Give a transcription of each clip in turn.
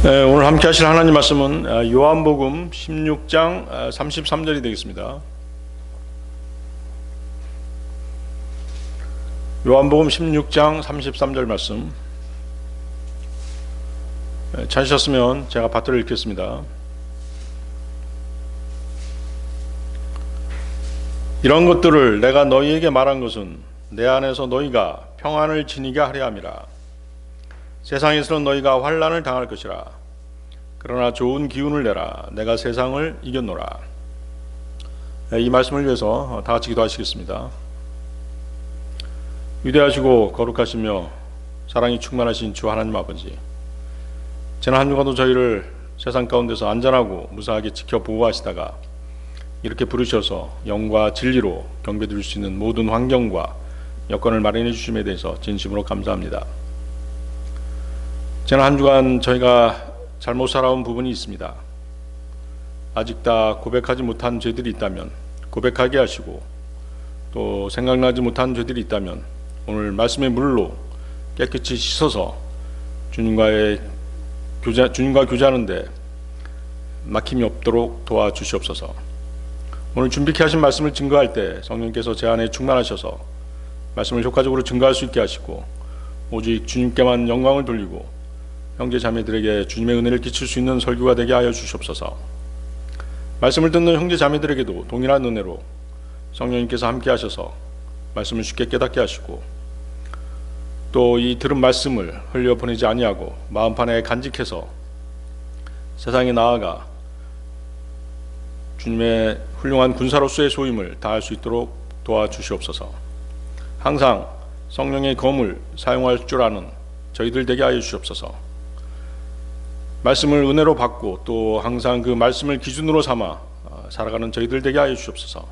오늘 함께 하실 하나님 말씀은 요한복음 16장 33절이 되겠습니다. 요한복음 16장 33절 말씀 찾으셨으면 제가 받들어 읽겠습니다. 이런 것들을 내가 너희에게 말한 것은 내 안에서 너희가 평안을 지니게 하려 함이라. 세상에서는 너희가 환난을 당할 것이라. 그러나 좋은 기운을 내라. 내가 세상을 이겼노라. 이 말씀을 위해서 다 같이 기도하시겠습니다. 위대하시고 거룩하시며 사랑이 충만하신 주 하나님 아버지, 지난 한 주간도 저희를 세상 가운데서 안전하고 무사하게 지켜 보호하시다가 이렇게 부르셔서 영과 진리로 경배드릴 수 있는 모든 환경과 여건을 마련해 주심에 대해서 진심으로 감사합니다. 지난 한 주간 저희가 잘못 살아온 부분이 있습니다. 아직 다 고백하지 못한 죄들이 있다면 고백하게 하시고, 또 생각나지 못한 죄들이 있다면 오늘 말씀의 물로 깨끗이 씻어서 주님과 교제하는데 막힘이 없도록 도와주시옵소서. 오늘 준비케 하신 말씀을 증거할 때 성령께서 제 안에 충만하셔서 말씀을 효과적으로 증거할 수 있게 하시고, 오직 주님께만 영광을 돌리고 형제 자매들에게 주님의 은혜를 끼칠 수 있는 설교가 되게 하여 주시옵소서. 말씀을 듣는 형제 자매들에게도 동일한 은혜로 성령님께서 함께 하셔서 말씀을 쉽게 깨닫게 하시고, 또 이 들은 말씀을 흘려보내지 아니하고 마음판에 간직해서 세상에 나아가 주님의 훌륭한 군사로서의 소임을 다할 수 있도록 도와주시옵소서. 항상 성령의 검을 사용할 줄 아는 저희들 되게 하여 주시옵소서. 말씀을 은혜로 받고 또 항상 그 말씀을 기준으로 삼아 살아가는 저희들 되게 하여 주시옵소서.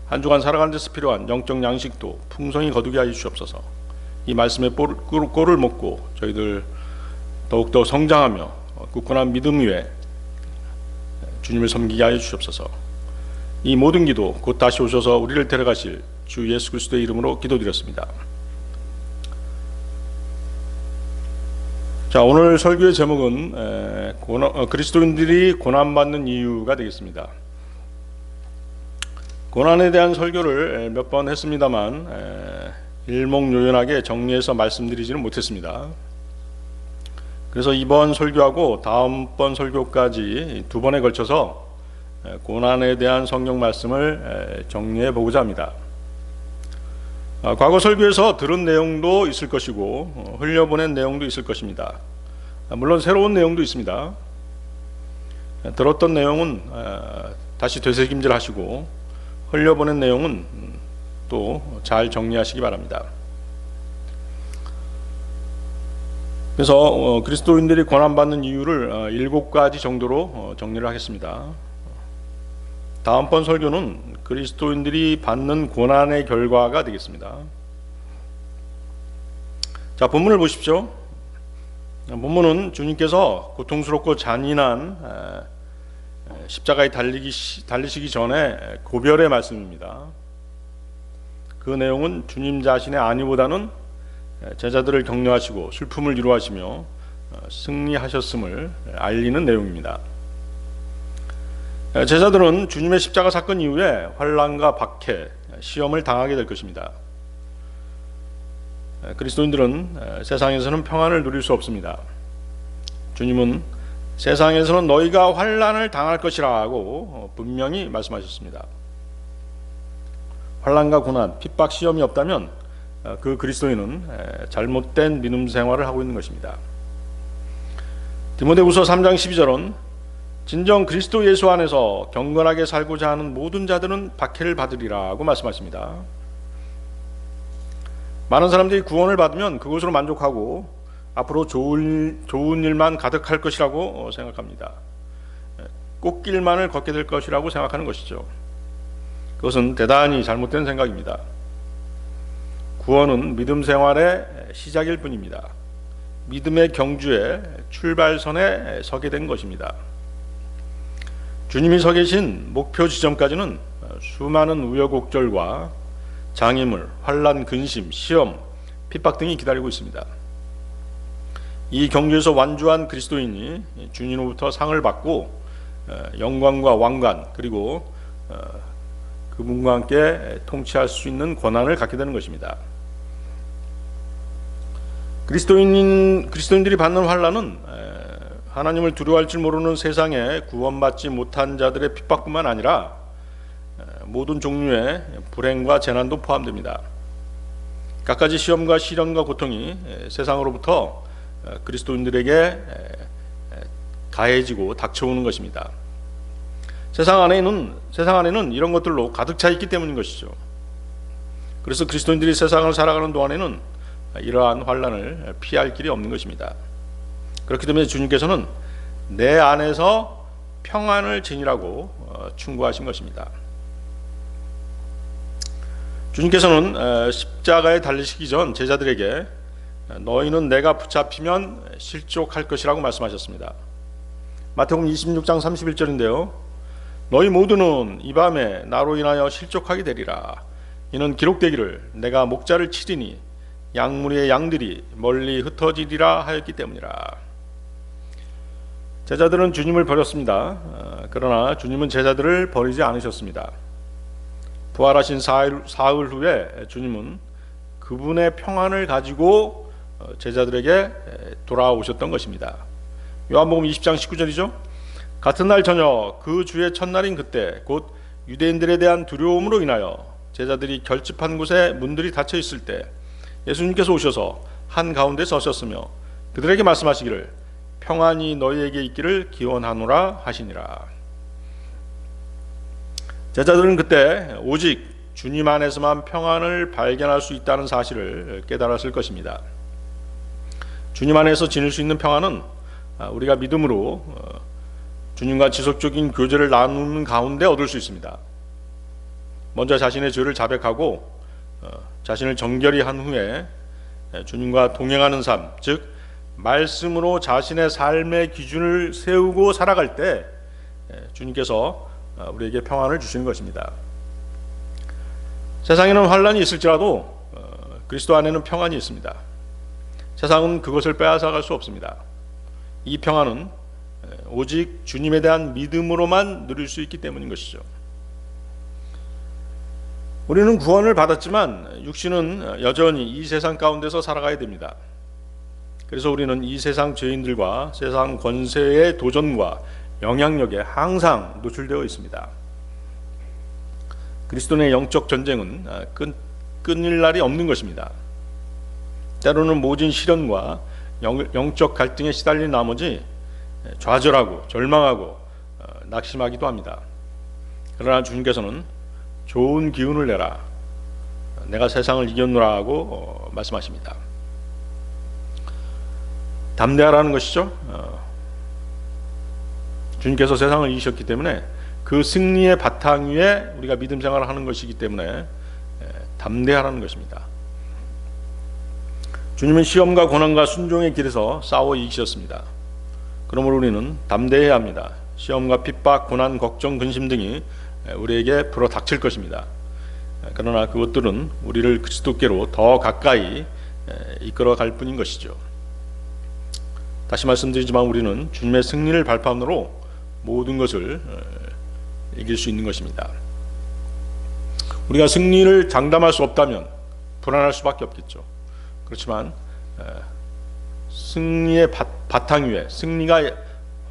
한 주간 살아가는 데서 필요한 영적 양식도 풍성히 거두게 하여 주시옵소서. 이 말씀의 꼴을 먹고 저희들 더욱더 성장하며 굳건한 믿음 위에 주님을 섬기게 하여 주시옵소서. 이 모든 기도 곧 다시 오셔서 우리를 데려가실 주 예수 그리스도의 이름으로 기도드렸습니다. 자, 오늘 설교의 제목은 그리스도인들이 고난받는 이유가 되겠습니다. 고난에 대한 설교를 몇 번 했습니다만 일목요연하게 정리해서 말씀드리지는 못했습니다. 그래서 이번 설교하고 다음번 설교까지 두 번에 걸쳐서 고난에 대한 성경 말씀을 정리해 보고자 합니다. 과거 설교에서 들은 내용도 있을 것이고 흘려보낸 내용도 있을 것입니다. 물론 새로운 내용도 있습니다. 들었던 내용은 다시 되새김질 하시고 흘려보낸 내용은 또 잘 정리하시기 바랍니다. 그래서 그리스도인들이 고난받는 이유를 7가지 정도로 정리를 하겠습니다. 다음번 설교는 그리스도인들이 받는 고난의 결과가 되겠습니다. 자, 본문을 보십시오. 본문은 주님께서 고통스럽고 잔인한 십자가에 달리시기 전에 고별의 말씀입니다. 그 내용은 주님 자신의 안위보다는 제자들을 격려하시고 슬픔을 위로하시며 승리하셨음을 알리는 내용입니다. 제자들은 주님의 십자가 사건 이후에 환난과 박해, 시험을 당하게 될 것입니다. 그리스도인들은 세상에서는 평안을 누릴 수 없습니다. 주님은 세상에서는 너희가 환난을 당할 것이라고 분명히 말씀하셨습니다. 환난과 고난, 핍박, 시험이 없다면 그 그리스도인은 잘못된 믿음 생활을 하고 있는 것입니다. 디모데후서 3장 12절은 진정 그리스도 예수 안에서 경건하게 살고자 하는 모든 자들은 박해를 받으리라고 말씀하십니다. 많은 사람들이 구원을 받으면 그것으로 만족하고 앞으로 좋은 일만 가득할 것이라고 생각합니다. 꽃길만을 걷게 될 것이라고 생각하는 것이죠. 그것은 대단히 잘못된 생각입니다. 구원은 믿음 생활의 시작일 뿐입니다. 믿음의 경주의 출발선에 서게 된 것입니다. 주님이 서 계신 목표 지점까지는 수많은 우여곡절과 장애물, 환난, 근심, 시험, 핍박 등이 기다리고 있습니다. 이 경주에서 완주한 그리스도인이 주님으로부터 상을 받고 영광과 왕관 그리고 그분과 함께 통치할 수 있는 권한을 갖게 되는 것입니다. 그리스도인들이 받는 환난은 하나님을 두려워할 줄 모르는 세상에 구원받지 못한 자들의 핍박뿐만 아니라 모든 종류의 불행과 재난도 포함됩니다. 갖가지 시험과 시련과 고통이 세상으로부터 그리스도인들에게 가해지고 닥쳐오는 것입니다. 세상 안에는 이런 것들로 가득 차 있기 때문인 것이죠. 그래서 그리스도인들이 세상을 살아가는 동안에는 이러한 환난을 피할 길이 없는 것입니다. 그렇기 때문에 주님께서는 내 안에서 평안을 지니라고 충고하신 것입니다. 주님께서는 십자가에 달리시기 전 제자들에게 너희는 내가 붙잡히면 실족할 것이라고 말씀하셨습니다. 마태복음 26장 31절인데요. 너희 모두는 이 밤에 나로 인하여 실족하게 되리라. 이는 기록되기를 내가 목자를 치리니 양무리의 양들이 멀리 흩어지리라 하였기 때문이라. 제자들은 주님을 버렸습니다. 그러나 주님은 제자들을 버리지 않으셨습니다. 부활하신 사흘 후에 주님은 그분의 평안을 가지고 제자들에게 돌아오셨던 것입니다. 요한복음 20장 19절이죠. 같은 날 저녁 그 주의 첫날인 그때 곧 유대인들에 대한 두려움으로 인하여 제자들이 결집한 곳에 문들이 닫혀 있을 때 예수님께서 오셔서 한가운데 서셨으며 그들에게 말씀하시기를 평안이 너희에게 있기를 기원하노라 하시니라. 제자들은 그때 오직 주님 안에서만 평안을 발견할 수 있다는 사실을 깨달았을 것입니다. 주님 안에서 지닐 수 있는 평안은 우리가 믿음으로 주님과 지속적인 교제를 나누는 가운데 얻을 수 있습니다. 먼저 자신의 죄를 자백하고 자신을 정결히 한 후에 주님과 동행하는 삶, 즉 말씀으로 자신의 삶의 기준을 세우고 살아갈 때 주님께서 우리에게 평안을 주시는 것입니다. 세상에는 환난이 있을지라도 그리스도 안에는 평안이 있습니다. 세상은 그것을 빼앗아갈 수 없습니다. 이 평안은 오직 주님에 대한 믿음으로만 누릴 수 있기 때문인 것이죠. 우리는 구원을 받았지만 육신은 여전히 이 세상 가운데서 살아가야 됩니다. 그래서 우리는 이 세상 죄인들과 세상 권세의 도전과 영향력에 항상 노출되어 있습니다. 그리스도인의 영적 전쟁은 끊일 날이 없는 것입니다. 때로는 모진 시련과 영적 갈등에 시달린 나머지 좌절하고 절망하고 낙심하기도 합니다. 그러나 주님께서는 좋은 기운을 내라, 내가 세상을 이겼노라 하고 말씀하십니다. 담대하라는 것이죠. 주님께서 세상을 이기셨기 때문에 그 승리의 바탕 위에 우리가 믿음 생활을 하는 것이기 때문에 담대하라는 것입니다. 주님은 시험과 고난과 순종의 길에서 싸워 이기셨습니다. 그러므로 우리는 담대해야 합니다. 시험과 핍박, 고난, 걱정, 근심 등이 우리에게 불어닥칠 것입니다. 그러나 그것들은 우리를 그리스도께로 더 가까이 이끌어갈 뿐인 것이죠. 다시 말씀드리지만 우리는 주님의 승리를 발판으로 모든 것을 이길 수 있는 것입니다. 우리가 승리를 장담할 수 없다면 불안할 수밖에 없겠죠. 그렇지만 승리의 바탕 위에 승리가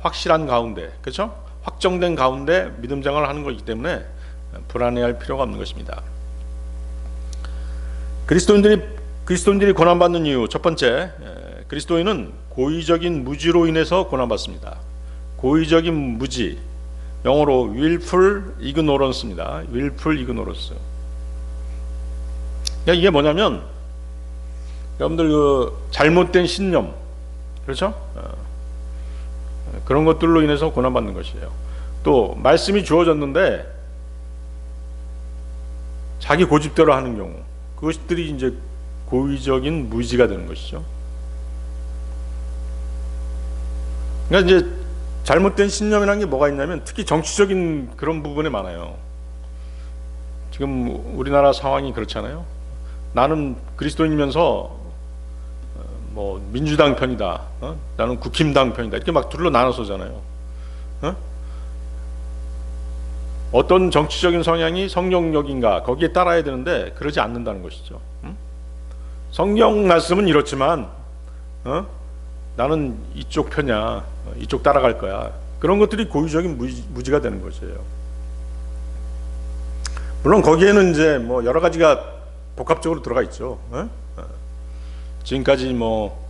확실한 가운데, 그렇죠? 확정된 가운데 믿음 생활을 하는 것이기 때문에 불안해할 필요가 없는 것입니다. 그리스도인들이 고난받는 이유, 첫 번째, 그리스도인은 고의적인 무지로 인해서 고난받습니다. 고의적인 무지, 영어로 willful ignorance입니다. willful ignorance. 이게 뭐냐면 여러분들 그 잘못된 신념, 그렇죠? 그런 것들로 인해서 고난받는 것이에요. 또 말씀이 주어졌는데 자기 고집대로 하는 경우, 그것들이 이제 고의적인 무지가 되는 것이죠. 그러니까 이제 잘못된 신념이라는 게 뭐가 있냐면 특히 정치적인 그런 부분에 많아요. 지금 우리나라 상황이 그렇잖아요. 나는 그리스도인이면서 뭐 민주당 편이다, 나는 국힘당 편이다, 이렇게 막 둘로 나눠서잖아요. 어떤 정치적인 성향이 성경적인가 거기에 따라야 되는데 그러지 않는다는 것이죠. 성경 말씀은 이렇지만 나는 이쪽 편이야, 이쪽 따라갈 거야, 그런 것들이 고유적인 무지가 되는 것이에요. 물론 거기에는 이제 뭐 여러 가지가 복합적으로 들어가 있죠. 지금까지 뭐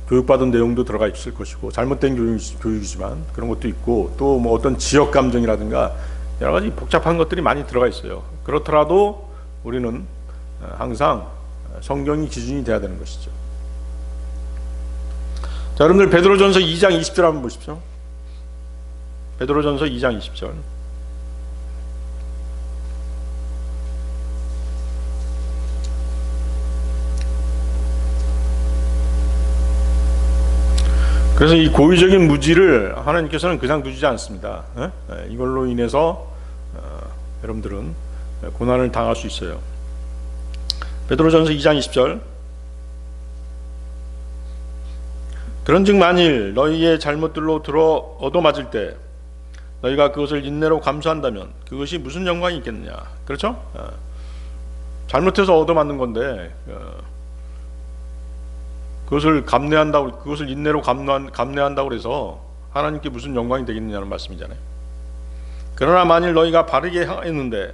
교육받은 내용도 들어가 있을 것이고, 잘못된 교육이지만 그런 것도 있고, 또 뭐 어떤 지역 감정이라든가 여러 가지 복잡한 것들이 많이 들어가 있어요. 그렇더라도 우리는 항상 성경이 기준이 돼야 되는 것이죠. 자, 여러분들 베드로전서 2장 20절 한번 보십시오. 베드로전서 2장 20절. 그래서 이 고의적인 무지를 하나님께서는 그냥 두지 않습니다. 이걸로 인해서 여러분들은 고난을 당할 수 있어요. 베드로전서 2장 20절. 그런즉 만일 너희의 잘못들로 들어 얻어맞을 때 너희가 그것을 인내로 감수한다면 그것이 무슨 영광이 있겠느냐. 그렇죠? 잘못해서 얻어맞는 건데 그것을 감내한다고, 그것을 인내로 감내한다고 해서 하나님께 무슨 영광이 되겠느냐는 말씀이잖아요. 그러나 만일 너희가 바르게 행했는데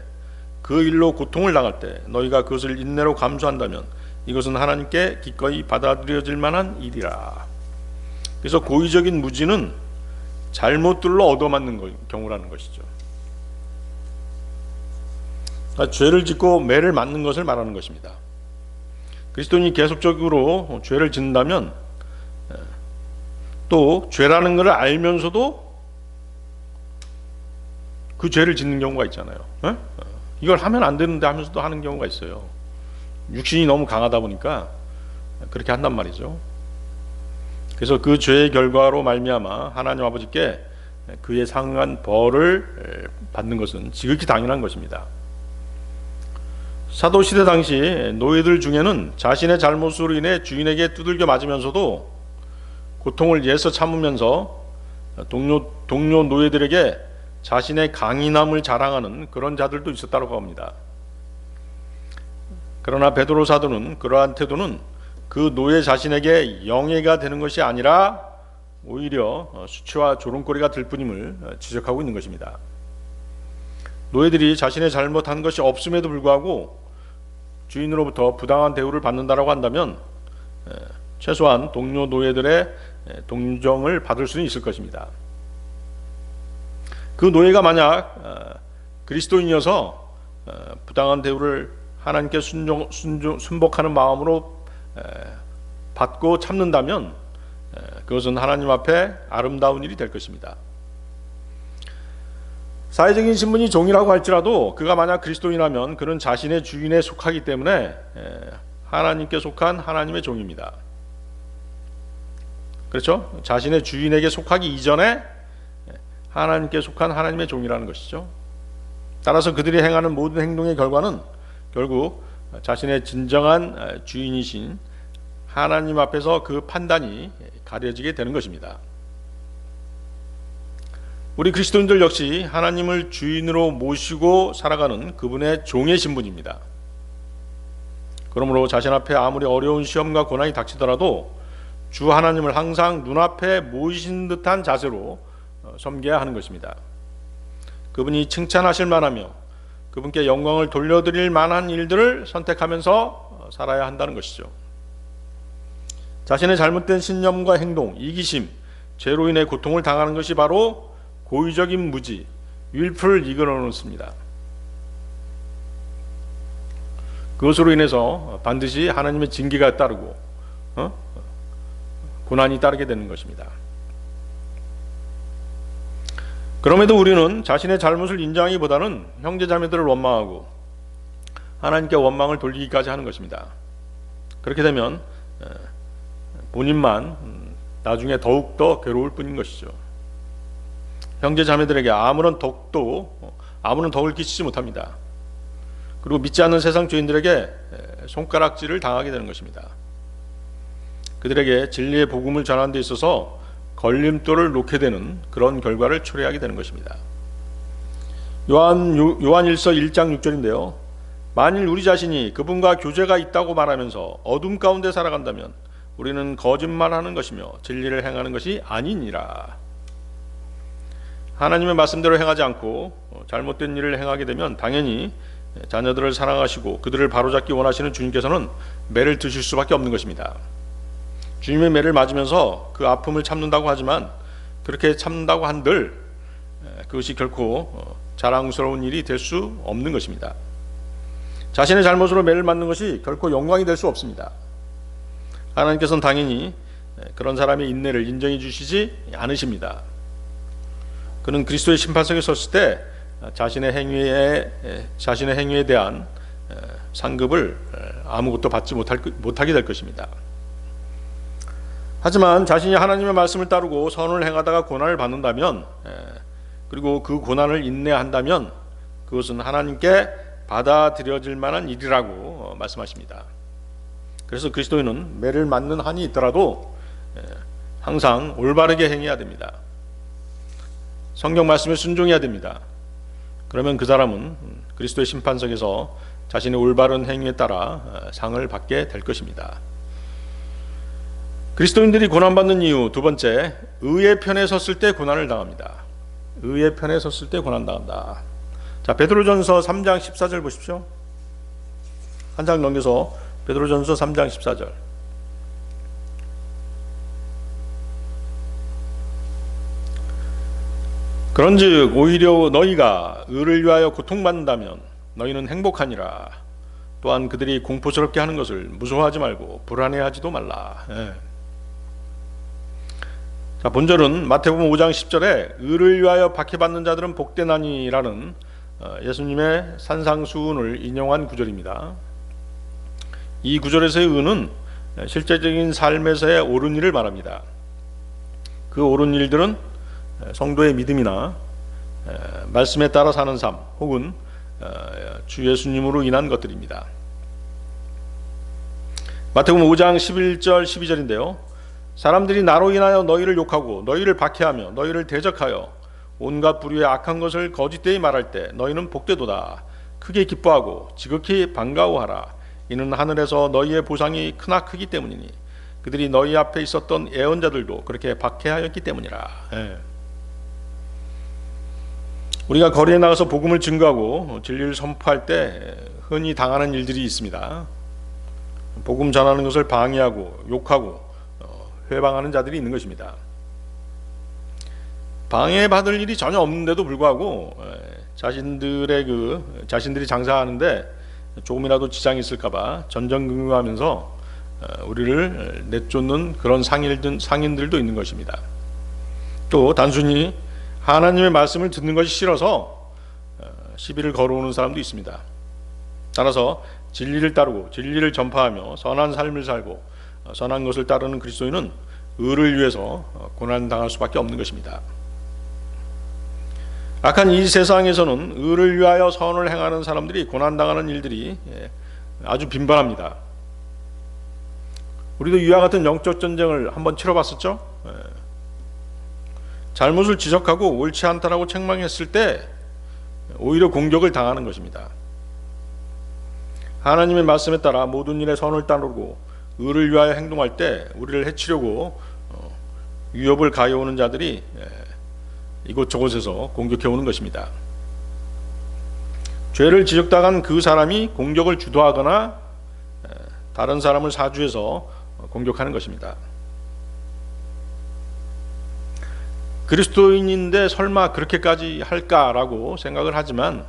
그 일로 고통을 당할 때 너희가 그것을 인내로 감수한다면 이것은 하나님께 기꺼이 받아들여질 만한 일이라. 그래서 고의적인 무지는 잘못들로 얻어맞는 경우라는 것이죠. 그러니까 죄를 짓고 매를 맞는 것을 말하는 것입니다. 그리스도인이 계속적으로 죄를 짓는다면 또 죄라는 것을 알면서도 그 죄를 짓는 경우가 있잖아요. 이걸 하면 안 되는데 하면서도 하는 경우가 있어요. 육신이 너무 강하다 보니까 그렇게 한단 말이죠. 그래서 그 죄의 결과로 말미암아 하나님 아버지께 그에 상응한 벌을 받는 것은 지극히 당연한 것입니다. 사도시대 당시 노예들 중에는 자신의 잘못으로 인해 주인에게 두들겨 맞으면서도 고통을 애써 참으면서 동료 노예들에게 자신의 강인함을 자랑하는 그런 자들도 있었다고 합니다. 그러나 베드로 사도는 그러한 태도는 그 노예 자신에게 영예가 되는 것이 아니라 오히려 수치와 조롱거리가 될 뿐임을 지적하고 있는 것입니다. 노예들이 자신의 잘못한 것이 없음에도 불구하고 주인으로부터 부당한 대우를 받는다라고 한다면 최소한 동료 노예들의 동정을 받을 수는 있을 것입니다. 그 노예가 만약 그리스도인이어서 부당한 대우를 하나님께 순복하는 마음으로 받고 참는다면 그것은 하나님 앞에 아름다운 일이 될 것입니다. 사회적인 신분이 종이라고 할지라도 그가 만약 그리스도인이라면 그는 자신의 주인에 속하기 때문에 하나님께 속한 하나님의 종입니다. 그렇죠? 자신의 주인에게 속하기 이전에 하나님께 속한 하나님의 종이라는 것이죠. 따라서 그들이 행하는 모든 행동의 결과는 결국 자신의 진정한 주인이신 하나님 앞에서 그 판단이 가려지게 되는 것입니다. 우리 그리스도인들 역시 하나님을 주인으로 모시고 살아가는 그분의 종의 신분입니다. 그러므로 자신 앞에 아무리 어려운 시험과 고난이 닥치더라도 주 하나님을 항상 눈앞에 모이신 듯한 자세로 섬겨야 하는 것입니다. 그분이 칭찬하실 만하며 그분께 영광을 돌려드릴 만한 일들을 선택하면서 살아야 한다는 것이죠. 자신의 잘못된 신념과 행동, 이기심, 죄로 인해 고통을 당하는 것이 바로 고의적인 무지, willful ignorance입니다. 그것으로 인해서 반드시 하나님의 징계가 따르고 고난이 따르게 되는 것입니다. 그럼에도 우리는 자신의 잘못을 인정하기보다는 형제자매들을 원망하고 하나님께 원망을 돌리기까지 하는 것입니다. 그렇게 되면 본인만 나중에 더욱더 괴로울 뿐인 것이죠. 형제자매들에게 아무런 덕을 끼치지 못합니다. 그리고 믿지 않는 세상 죄인들에게 손가락질을 당하게 되는 것입니다. 그들에게 진리의 복음을 전하는 데 있어서 걸림돌을 놓게 되는 그런 결과를 초래하게 되는 것입니다. 요한일서 1장 6절인데요. 만일 우리 자신이 그분과 교제가 있다고 말하면서 어둠 가운데 살아간다면 우리는 거짓말하는 것이며 진리를 행하는 것이 아니니라. 하나님의 말씀대로 행하지 않고 잘못된 일을 행하게 되면 당연히 자녀들을 사랑하시고 그들을 바로잡기 원하시는 주님께서는 매를 드실 수밖에 없는 것입니다. 주님의 매를 맞으면서 그 아픔을 참는다고 하지만 그렇게 참는다고 한들 그것이 결코 자랑스러운 일이 될 수 없는 것입니다. 자신의 잘못으로 매를 맞는 것이 결코 영광이 될 수 없습니다. 하나님께서는 당연히 그런 사람의 인내를 인정해 주시지 않으십니다. 그는 그리스도의 심판석에 섰을 때 자신의 행위에 대한 상급을 아무것도 받지 못하게 될 것입니다. 하지만 자신이 하나님의 말씀을 따르고 선을 행하다가 고난을 받는다면, 그리고 그 고난을 인내한다면 그것은 하나님께 받아들여질 만한 일이라고 말씀하십니다. 그래서 그리스도인은 매를 맞는 한이 있더라도 항상 올바르게 행해야 됩니다. 성경 말씀에 순종해야 됩니다. 그러면 그 사람은 그리스도의 심판석에서 자신의 올바른 행위에 따라 상을 받게 될 것입니다. 그리스도인들이 고난받는 이유 두 번째, 의의 편에 섰을 때 고난을 당합니다. 의의 편에 섰을 때 고난당한다. 자, 베드로전서 3장 14절 보십시오. 한 장 넘겨서 베드로전서 3장 14절. 그런즉 오히려 너희가 의를 위하여 고통받는다면 너희는 행복하니라. 또한 그들이 공포스럽게 하는 것을 무서워하지 말고 불안해하지도 말라. 자, 본절은 마태복음 5장 10절에 의를 위하여 박해받는 자들은 복되나니라는 예수님의 산상수훈을 인용한 구절입니다. 이 구절에서의 의는 실제적인 삶에서의 옳은 일을 말합니다. 그 옳은 일들은 성도의 믿음이나 말씀에 따라 사는 삶 혹은 주 예수님으로 인한 것들입니다. 마태복음 5장 11절 12절인데요. 사람들이 나로 인하여 너희를 욕하고 너희를 박해하며 너희를 대적하여 온갖 불의의 악한 것을 거짓되이 말할 때 너희는 복되도다. 크게 기뻐하고 지극히 반가워하라. 이는 하늘에서 너희의 보상이 크나 크기 때문이니 그들이 너희 앞에 있었던 예언자들도 그렇게 박해하였기 때문이라. 우리가 거리에 나가서 복음을 증거하고 진리를 선포할 때 흔히 당하는 일들이 있습니다. 복음 전하는 것을 방해하고 욕하고 회방하는 자들이 있는 것입니다. 방해받을 일이 전혀 없는데도 불구하고 자신들이 장사하는데 조금이라도 지장이 있을까봐 전전긍긍하면서 우리를 내쫓는 그런 상인들도 있는 것입니다. 또 단순히 하나님의 말씀을 듣는 것이 싫어서 시비를 걸어오는 사람도 있습니다. 따라서 진리를 따르고 진리를 전파하며 선한 삶을 살고 선한 것을 따르는 그리스도인은 의를 위해서 고난당할 수밖에 없는 것입니다. 악한 이 세상에서는 의를 위하여 선을 행하는 사람들이 고난당하는 일들이 아주 빈번합니다. 우리도 이와 같은 영적 전쟁을 한번 치러봤었죠? 잘못을 지적하고 옳지 않다라고 책망했을 때 오히려 공격을 당하는 것입니다. 하나님의 말씀에 따라 모든 일에 선을 따르고 의를 위하여 행동할 때 우리를 해치려고 위협을 가해오는 자들이 이곳저곳에서 공격해오는 것입니다. 죄를 지적당한 그 사람이 공격을 주도하거나 다른 사람을 사주해서 공격하는 것입니다. 그리스도인인데 설마 그렇게까지 할까라고 생각을 하지만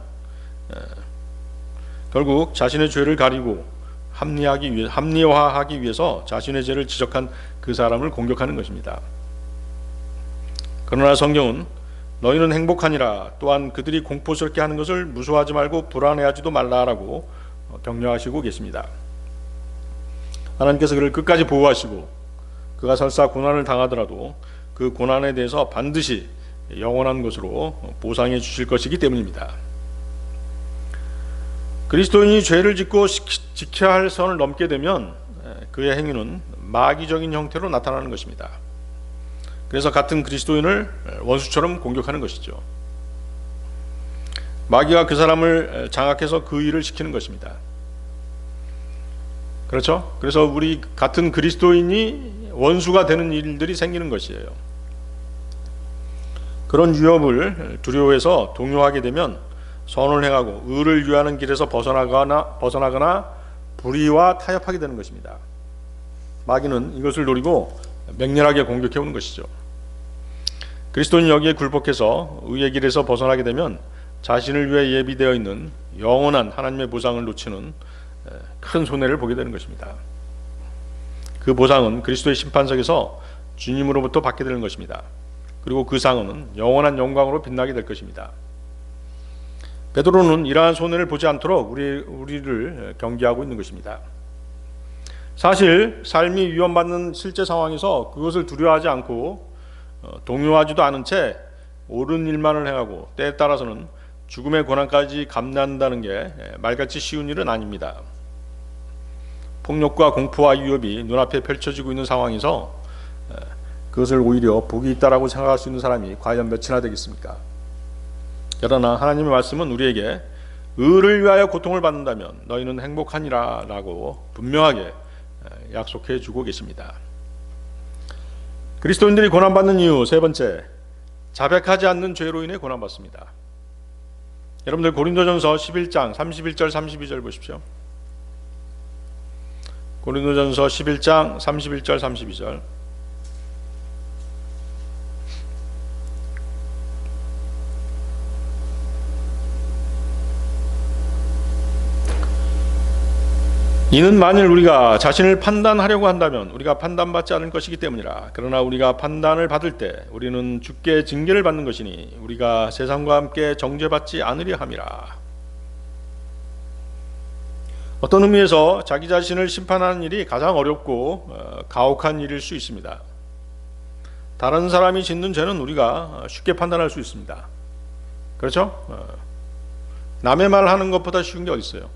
결국 자신의 죄를 가리고 합리화하기 위해서 자신의 죄를 지적한 그 사람을 공격하는 것입니다. 그러나 성경은 너희는 행복하니라. 또한 그들이 공포스럽게 하는 것을 무서워하지 말고 불안해하지도 말라라고 격려하시고 계십니다. 하나님께서 그를 끝까지 보호하시고 그가 설사 고난을 당하더라도 그 고난에 대해서 반드시 영원한 것으로 보상해 주실 것이기 때문입니다. 그리스도인이 죄를 짓고 지켜야 할 선을 넘게 되면 그의 행위는 마귀적인 형태로 나타나는 것입니다. 그래서 같은 그리스도인을 원수처럼 공격하는 것이죠. 마귀가 그 사람을 장악해서 그 일을 시키는 것입니다. 그렇죠? 그래서 우리 같은 그리스도인이 원수가 되는 일들이 생기는 것이에요. 그런 위협을 두려워해서 동요하게 되면 선을 행하고 의를 위하는 길에서 벗어나거나 불의와 타협하게 되는 것입니다. 마귀는 이것을 노리고 맹렬하게 공격해 오는 것이죠. 그리스도인이 여기에 굴복해서 의의 길에서 벗어나게 되면 자신을 위해 예비되어 있는 영원한 하나님의 보상을 놓치는 큰 손해를 보게 되는 것입니다. 그 보상은 그리스도의 심판석에서 주님으로부터 받게 되는 것입니다. 그리고 그 상은 영원한 영광으로 빛나게 될 것입니다. 베드로는 이러한 손해를 보지 않도록 우리를 경계하고 있는 것입니다. 사실 삶이 위험받는 실제 상황에서 그것을 두려워하지 않고 동요하지도 않은 채 옳은 일만을 행하고 때에 따라서는 죽음의 고난까지 감내한다는 게 말같이 쉬운 일은 아닙니다. 폭력과 공포와 위협이 눈앞에 펼쳐지고 있는 상황에서 그것을 오히려 복이 있다라고 생각할 수 있는 사람이 과연 몇이나 되겠습니까? 그러나 하나님의 말씀은 우리에게 의를 위하여 고통을 받는다면 너희는 행복하니라 라고 분명하게 약속해 주고 계십니다. 그리스도인들이 고난받는 이유 세 번째, 자백하지 않는 죄로 인해 고난받습니다. 여러분들 고린도전서 11장 31절 32절 보십시오. 고린도전서 11장 31절 32절. 이는 만일 우리가 자신을 판단하려고 한다면 우리가 판단받지 않을 것이기 때문이라. 그러나 우리가 판단을 받을 때 우리는 주께 징계를 받는 것이니 우리가 세상과 함께 정죄받지 않으려 함이라. 어떤 의미에서 자기 자신을 심판하는 일이 가장 어렵고 가혹한 일일 수 있습니다. 다른 사람이 짓는 죄는 우리가 쉽게 판단할 수 있습니다. 그렇죠? 남의 말 하는 것보다 쉬운 게 어디 있어요?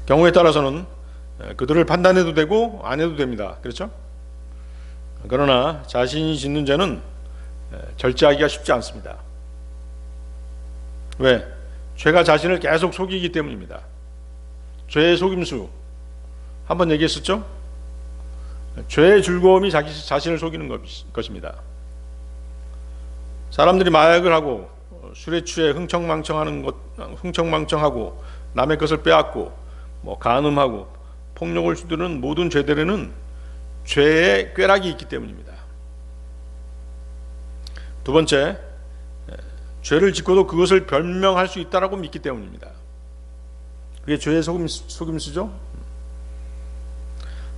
경우에 따라서는 그들을 판단해도 되고 안 해도 됩니다. 그렇죠? 그러나 자신이 짓는 죄는 절제하기가 쉽지 않습니다. 왜? 죄가 자신을 계속 속이기 때문입니다. 죄의 속임수 한번 얘기했었죠? 죄의 즐거움이 자신을 속이는 것입니다. 사람들이 마약을 하고 술에 취해 흥청망청하고 남의 것을 빼앗고 간음하고 폭력을 저지르는 모든 죄들에는 죄의 꾀락이 있기 때문입니다. 두 번째, 죄를 짓고도 그것을 변명할 수 있다라고 믿기 때문입니다. 그게 죄의 속임수죠.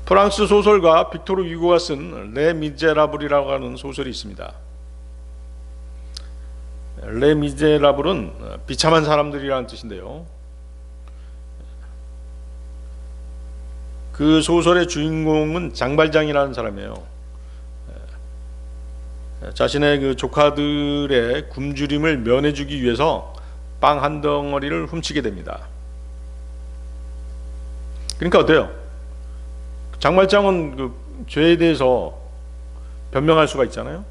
프랑스 소설가 빅토르 유고가 쓴 레 미제라블이라고 하는 소설이 있습니다. 레 미제라블은 비참한 사람들이라는 뜻인데요. 그 소설의 주인공은 장발장이라는 사람이에요. 자신의 그 조카들의 굶주림을 면해주기 위해서 빵 한 덩어리를 훔치게 됩니다. 그러니까 어때요? 장발장은 그 죄에 대해서 변명할 수가 있잖아요.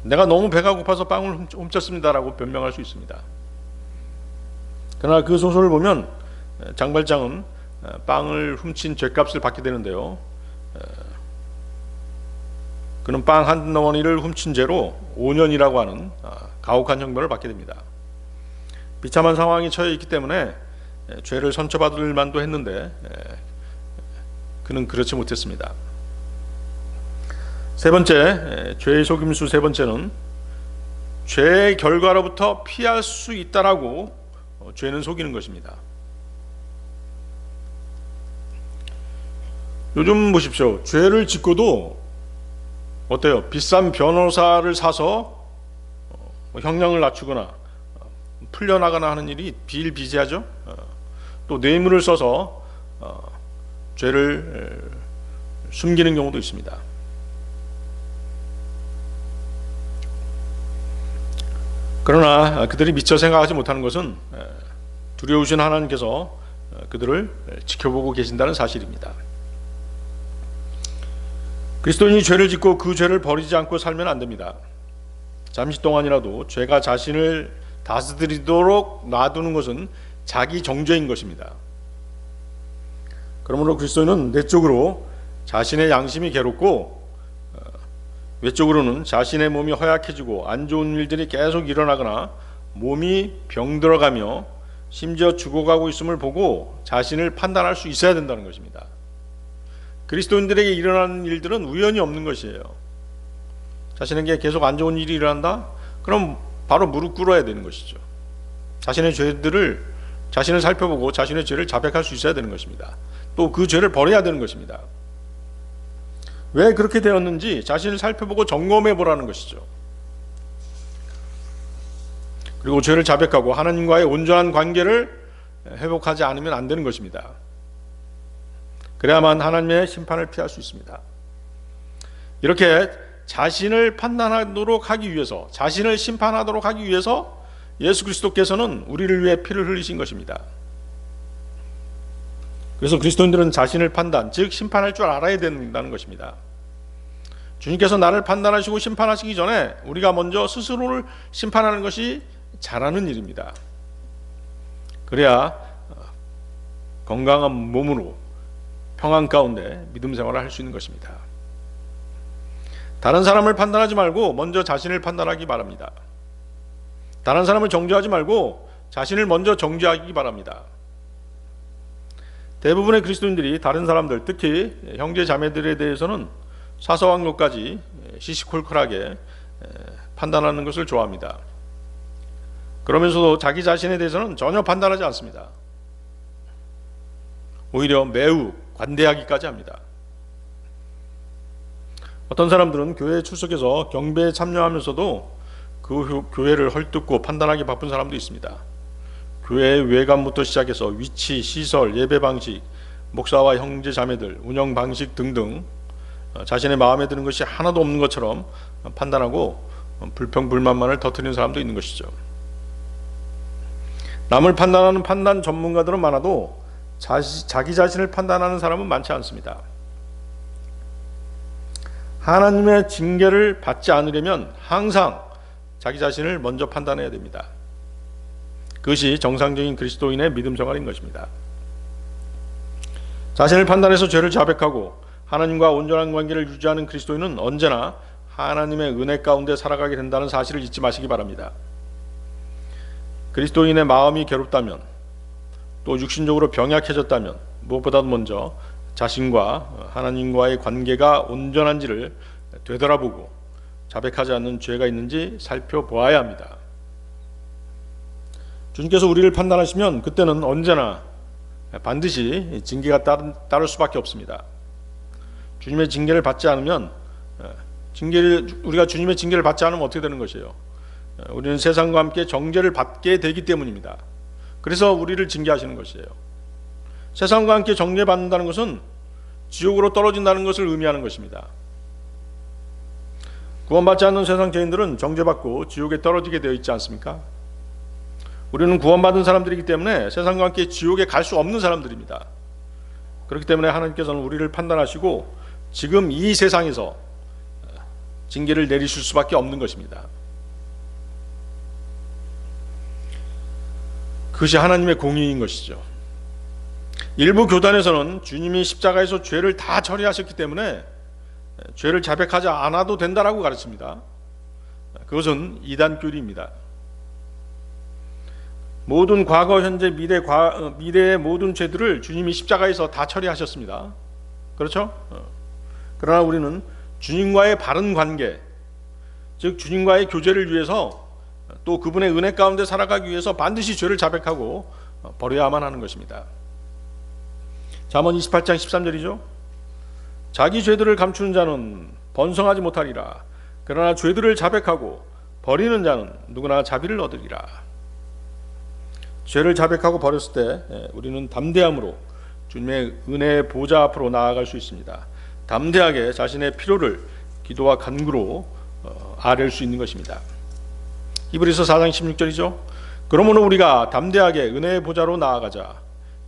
내가 너무 배가 고파서 빵을 훔쳤습니다라고 변명할 수 있습니다. 그러나 그 소설을 보면 장발장은 빵을 훔친 죄값을 받게 되는데요. 그는 빵 한 덩어리를 훔친 죄로 5년이라고 하는 가혹한 형벌을 받게 됩니다. 비참한 상황에 처해 있기 때문에 죄를 선처받을 만도 했는데 그는 그렇지 못했습니다. 세 번째, 죄의 속임수 세 번째는 죄의 결과로부터 피할 수 있다라고 죄는 속이는 것입니다. 요즘 보십시오. 죄를 짓고도 어때요? 비싼 변호사를 사서 형량을 낮추거나 풀려나가나 하는 일이 비일비재하죠. 또 뇌물을 써서 죄를 숨기는 경우도 있습니다. 그러나 그들이 미처 생각하지 못하는 것은 두려우신 하나님께서 그들을 지켜보고 계신다는 사실입니다. 그리스도인이 죄를 짓고 그 죄를 버리지 않고 살면 안 됩니다. 잠시 동안이라도 죄가 자신을 다스리도록 놔두는 것은 자기 정죄인 것입니다. 그러므로 그리스도인은 내적으로 자신의 양심이 괴롭고 외적으로는 자신의 몸이 허약해지고 안 좋은 일들이 계속 일어나거나 몸이 병들어가며 심지어 죽어가고 있음을 보고 자신을 판단할 수 있어야 된다는 것입니다. 그리스도인들에게 일어나는 일들은 우연이 없는 것이에요. 자신에게 계속 안 좋은 일이 일어난다? 그럼 바로 무릎 꿇어야 되는 것이죠. 자신의 자신을 살펴보고 자신의 죄를 자백할 수 있어야 되는 것입니다. 또 그 죄를 버려야 되는 것입니다. 왜 그렇게 되었는지 자신을 살펴보고 점검해 보라는 것이죠. 그리고 죄를 자백하고 하나님과의 온전한 관계를 회복하지 않으면 안 되는 것입니다. 그래야만 하나님의 심판을 피할 수 있습니다. 이렇게 자신을 판단하도록 하기 위해서, 자신을 심판하도록 하기 위해서 예수 그리스도께서는 우리를 위해 피를 흘리신 것입니다. 그래서 그리스도인들은 자신을 판단, 즉 심판할 줄 알아야 된다는 것입니다. 주님께서 나를 판단하시고 심판하시기 전에 우리가 먼저 스스로를 심판하는 것이 잘하는 일입니다. 그래야 건강한 몸으로 평안 가운데 믿음 생활을 할 수 있는 것입니다. 다른 사람을 판단하지 말고 먼저 자신을 판단하기 바랍니다. 다른 사람을 정죄하지 말고 자신을 먼저 정죄하기 바랍니다. 대부분의 그리스도인들이 다른 사람들, 특히 형제 자매들에 대해서는 사소한 것까지 시시콜콜하게 판단하는 것을 좋아합니다. 그러면서도 자기 자신에 대해서는 전혀 판단하지 않습니다. 오히려 매우 관대하기까지 합니다. 어떤 사람들은 교회에 출석해서 경배에 참여하면서도 그 교회를 헐뜯고 판단하기 바쁜 사람도 있습니다. 교회의 외관부터 시작해서 위치, 시설, 예배 방식, 목사와 형제 자매들, 운영 방식 등등 자신의 마음에 드는 것이 하나도 없는 것처럼 판단하고 불평불만만을 터뜨리는 사람도 있는 것이죠. 남을 판단하는 판단 전문가들은 많아도 자기 자신을 판단하는 사람은 많지 않습니다. 하나님의 징계를 받지 않으려면 항상 자기 자신을 먼저 판단해야 됩니다. 그것이 정상적인 그리스도인의 믿음 생활인 것입니다. 자신을 판단해서 죄를 자백하고 하나님과 온전한 관계를 유지하는 그리스도인은 언제나 하나님의 은혜 가운데 살아가게 된다는 사실을 잊지 마시기 바랍니다. 그리스도인의 마음이 괴롭다면, 또 육신적으로 병약해졌다면 무엇보다도 먼저 자신과 하나님과의 관계가 온전한지를 되돌아보고 자백하지 않는 죄가 있는지 살펴보아야 합니다. 주님께서 우리를 판단하시면 그때는 언제나 반드시 징계가 따를 수밖에 없습니다. 주님의 징계를 받지 않으면 우리가 주님의 징계를 받지 않으면 어떻게 되는 것이에요? 우리는 세상과 함께 정죄를 받게 되기 때문입니다. 그래서 우리를 징계하시는 것이에요. 세상과 함께 정죄받는다는 것은 지옥으로 떨어진다는 것을 의미하는 것입니다. 구원받지 않는 세상 죄인들은 정죄받고 지옥에 떨어지게 되어 있지 않습니까? 우리는 구원받은 사람들이기 때문에 세상과 함께 지옥에 갈 수 없는 사람들입니다. 그렇기 때문에 하나님께서는 우리를 판단하시고 지금 이 세상에서 징계를 내리실 수밖에 없는 것입니다. 그것이 하나님의 공의인 것이죠. 일부 교단에서는 주님이 십자가에서 죄를 다 처리하셨기 때문에 죄를 자백하지 않아도 된다라고 가르칩니다. 그것은 이단교리입니다. 모든 과거, 현재, 미래의 모든 죄들을 주님이 십자가에서 다 처리하셨습니다. 그렇죠? 그러나 우리는 주님과의 바른 관계, 즉 주님과의 교제를 위해서 또 그분의 은혜 가운데 살아가기 위해서 반드시 죄를 자백하고 버려야만 하는 것입니다. 잠언 28장 13절이죠. 자기 죄들을 감추는 자는 번성하지 못하리라. 그러나 죄들을 자백하고 버리는 자는 누구나 자비를 얻으리라. 죄를 자백하고 버렸을 때 우리는 담대함으로 주님의 은혜의 보좌 앞으로 나아갈 수 있습니다. 담대하게 자신의 필요를 기도와 간구로 아뢰을 수 있는 것입니다. 히브리서 4장 16절이죠. 그러므로 우리가 담대하게 은혜의 보좌로 나아가자.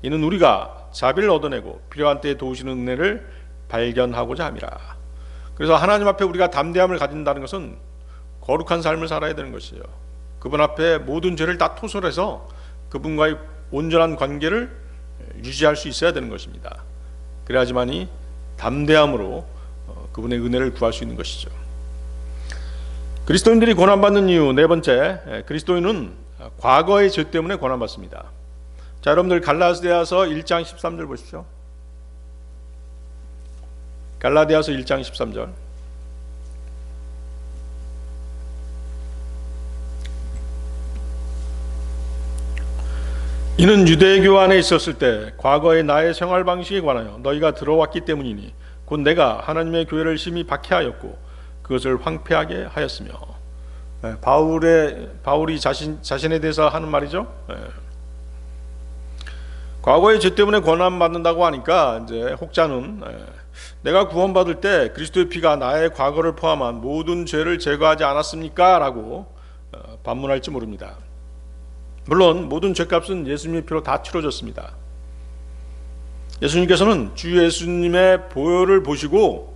이는 우리가 자비를 얻어내고 필요한 때에 도우시는 은혜를 발견하고자 함이라. 그래서 하나님 앞에 우리가 담대함을 가진다는 것은 거룩한 삶을 살아야 되는 것이에요. 그분 앞에 모든 죄를 다 토설해서 그분과의 온전한 관계를 유지할 수 있어야 되는 것입니다. 그래야지만이 담대함으로 그분의 은혜를 구할 수 있는 것이죠. 그리스도인들이 고난받는 이유 네 번째, 그리스도인은 과거의 죄 때문에 고난받습니다. 자, 여러분들 갈라디아서 1장 13절 보십시오. 갈라디아서 1장 13절. 이는 유대교 안에 있었을 때 과거의 나의 생활 방식에 관하여 너희가 들어왔기 때문이니 곧 내가 하나님의 교회를 심히 박해하였고 그것을 황폐하게 하였으며. 바울이 자신에 대해서 하는 말이죠. 과거의 죄 때문에 고난받는다고 하니까 이제 혹자는 내가 구원받을 때 그리스도의 피가 나의 과거를 포함한 모든 죄를 제거하지 않았습니까? 라고 반문할지 모릅니다. 물론 모든 죄값은 예수님의 피로 다 치러졌습니다. 예수님께서는 주 예수님의 보혈을 보시고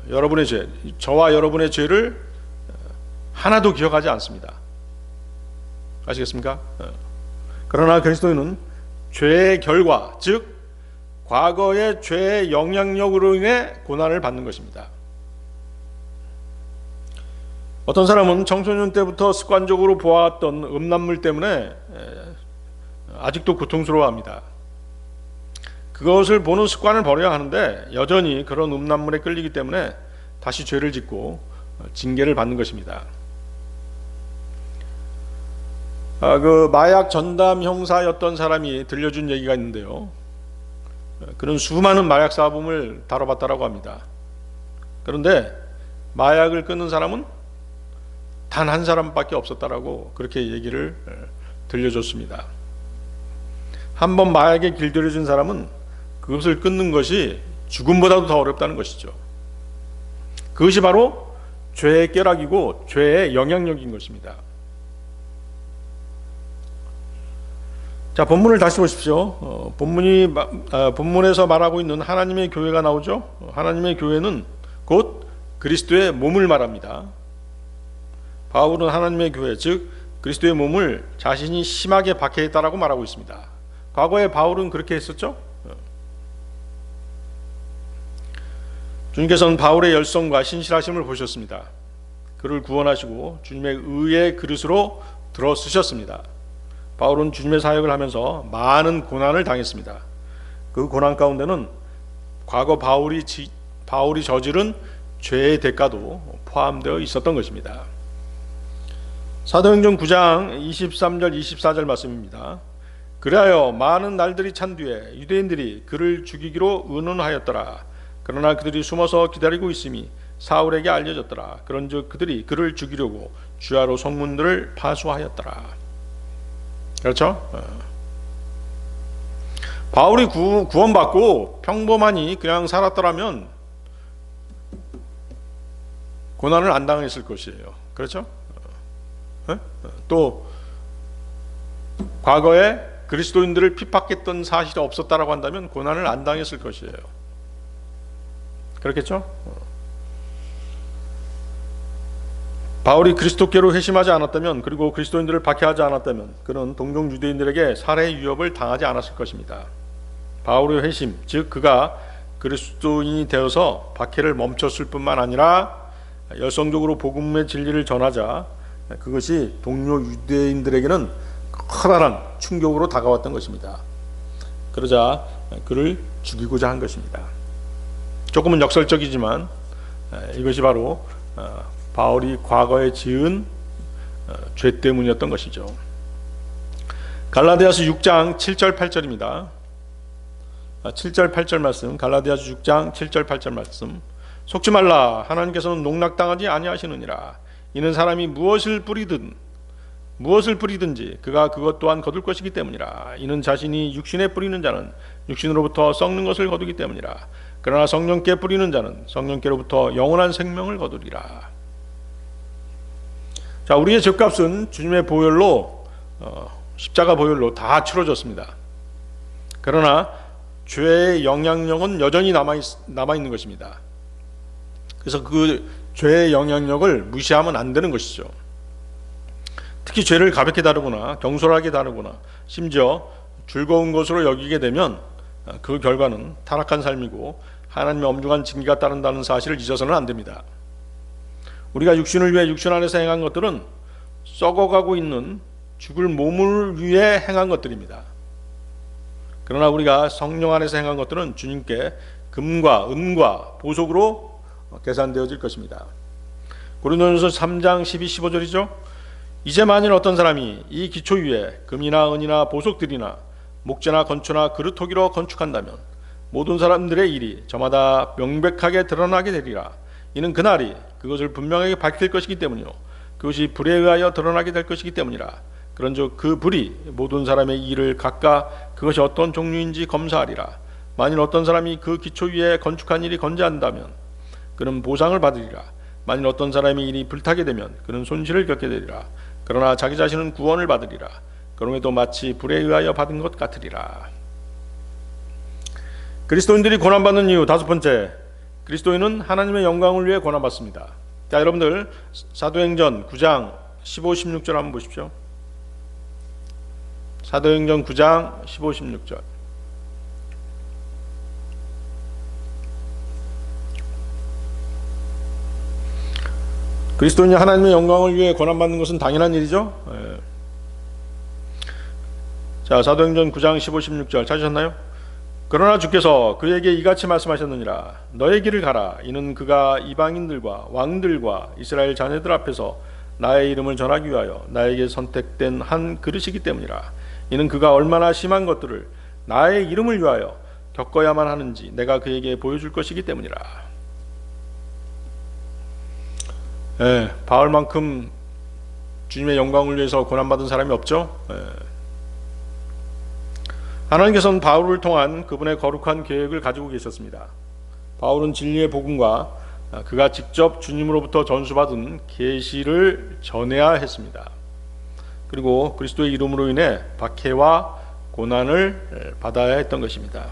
여러분의 죄, 저와 여러분의 죄를 하나도 기억하지 않습니다. 아시겠습니까? 그러나 그리스도인은 죄의 결과, 즉 과거의 죄의 영향력으로 인해 고난을 받는 것입니다. 어떤 사람은 청소년 때부터 습관적으로 보아왔던 음란물 때문에 아직도 고통스러워합니다. 그것을 보는 습관을 버려야 하는데 여전히 그런 음란물에 끌리기 때문에 다시 죄를 짓고 징계를 받는 것입니다. 그 마약 전담 형사였던 사람이 들려준 얘기가 있는데요. 그는 수많은 마약 사범을 다뤄봤다라고 합니다. 그런데 마약을 끊는 사람은 단 한 사람밖에 없었다라고 그렇게 얘기를 들려줬습니다. 한 번 마약에 길들여진 사람은 그것을 끊는 것이 죽음보다도 더 어렵다는 것이죠. 그것이 바로 죄의 꾀락이고 죄의 영향력인 것입니다. 자, 본문을 다시 보십시오. 본문에서 말하고 있는 하나님의 교회가 나오죠. 하나님의 교회는 곧 그리스도의 몸을 말합니다. 바울은 하나님의 교회, 즉 그리스도의 몸을 자신이 심하게 박해했다라고 말하고 있습니다. 과거에 바울은 그렇게 했었죠. 주님께서는 바울의 열성과 신실하심을 보셨습니다. 그를 구원하시고 주님의 의의 그릇으로 들어 쓰셨습니다. 바울은 주님의 사역을 하면서 많은 고난을 당했습니다. 그 고난 가운데는 과거 바울이 저지른 죄의 대가도 포함되어 있었던 것입니다. 사도행전 9장 23절 24절 말씀입니다. 그리하여 많은 날들이 찬 뒤에 유대인들이 그를 죽이기로 의논하였더라. 그러나 그들이 숨어서 기다리고 있음이 사울에게 알려졌더라. 그런즉 그들이 그를 죽이려고 주야로 성문들을 파수하였더라. 그렇죠? 바울이 구원받고 평범하니 그냥 살았더라면 고난을 안 당했을 것이에요. 그렇죠? 또 과거에 그리스도인들을 핍박했던 사실이 없었다라고 한다면 고난을 안 당했을 것이에요. 그렇겠죠? 바울이 그리스도께로 회심하지 않았다면, 그리고 그리스도인들을 박해하지 않았다면 그는 동종 유대인들에게 살해 위협을 당하지 않았을 것입니다. 바울의 회심, 즉 그가 그리스도인이 되어서 박해를 멈췄을 뿐만 아니라 열성적으로 복음의 진리를 전하자 그것이 동료 유대인들에게는 커다란 충격으로 다가왔던 것입니다. 그러자 그를 죽이고자 한 것입니다. 조금은 역설적이지만 이것이 바로 바울이 과거에 지은 죄 때문이었던 것이죠. 갈라디아서 6장 7절 8절입니다. 7절 8절 말씀, 갈라디아서 6장 7절 8절 말씀. 속지 말라, 하나님께서는 농락당하지 아니하시느니라. 이는 사람이 무엇을 뿌리든지 그가 그것 또한 거둘 것이기 때문이라. 이는 자신이 육신에 뿌리는 자는 육신으로부터 썩는 것을 거두기 때문이라. 그러나 성령께 뿌리는 자는 성령께로부터 영원한 생명을 거두리라. 자, 우리의 죄값은 주님의 보혈로, 십자가 보혈로 다 치러졌습니다. 그러나 죄의 영향력은 여전히 남아있는 것입니다. 그래서 그 죄의 영향력을 무시하면 안 되는 것이죠. 특히 죄를 가볍게 다루거나 경솔하게 다루거나 심지어 즐거운 것으로 여기게 되면 그 결과는 타락한 삶이고 하나님의 엄중한 징계가 따른다는 사실을 잊어서는 안 됩니다. 우리가 육신을 위해 육신 안에서 행한 것들은 썩어가고 있는 죽을 몸을 위해 행한 것들입니다. 그러나 우리가 성령 안에서 행한 것들은 주님께 금과 은과 보석으로 계산되어질 것입니다. 고린도전서 3장 12, 15절이죠. 이제 만일 어떤 사람이 이 기초 위에 금이나 은이나 보석들이나 목재나 건초나 그릇토기로 건축한다면 모든 사람들의 일이 저마다 명백하게 드러나게 되리라. 이는 그날이 그것을 분명하게 밝힐 것이기 때문이요 그것이 불에 의하여 드러나게 될 것이기 때문이라. 그런즉 그 불이 모든 사람의 일을 각각 그것이 어떤 종류인지 검사하리라. 만일 어떤 사람이 그 기초 위에 건축한 일이 건재한다면 그는 보상을 받으리라. 만일 어떤 사람의 일이 불타게 되면 그는 손실을 겪게 되리라. 그러나 자기 자신은 구원을 받으리라. 그럼에도 마치 불에 의하여 받은 것 같으리라. 그리스도인들이 고난받는 이유 다섯 번째, 그리스도인은 하나님의 영광을 위해 고난받습니다. 자, 여러분들 사도행전 9장 15, 16절 한번 보십시오. 사도행전 9장 15, 16절. 그리스도인이 하나님의 영광을 위해 고난받는 것은 당연한 일이죠. 자, 사도행전 9장 15, 16절 찾으셨나요? 그러나 주께서 그에게 이같이 말씀하셨느니라. 너의 길을 가라. 이는 그가 이방인들과 왕들과 이스라엘 자녀들 앞에서 나의 이름을 전하기 위하여 나에게 선택된 한 그릇이기 때문이라. 이는 그가 얼마나 심한 것들을 나의 이름을 위하여 겪어야만 하는지 내가 그에게 보여줄 것이기 때문이라. 바울만큼 주님의 영광을 위해서 고난받은 사람이 없죠. 하나님께서는 바울을 통한 그분의 거룩한 계획을 가지고 계셨습니다. 바울은 진리의 복음과 그가 직접 주님으로부터 전수받은 계시를 전해야 했습니다. 그리고 그리스도의 이름으로 인해 박해와 고난을 받아야 했던 것입니다.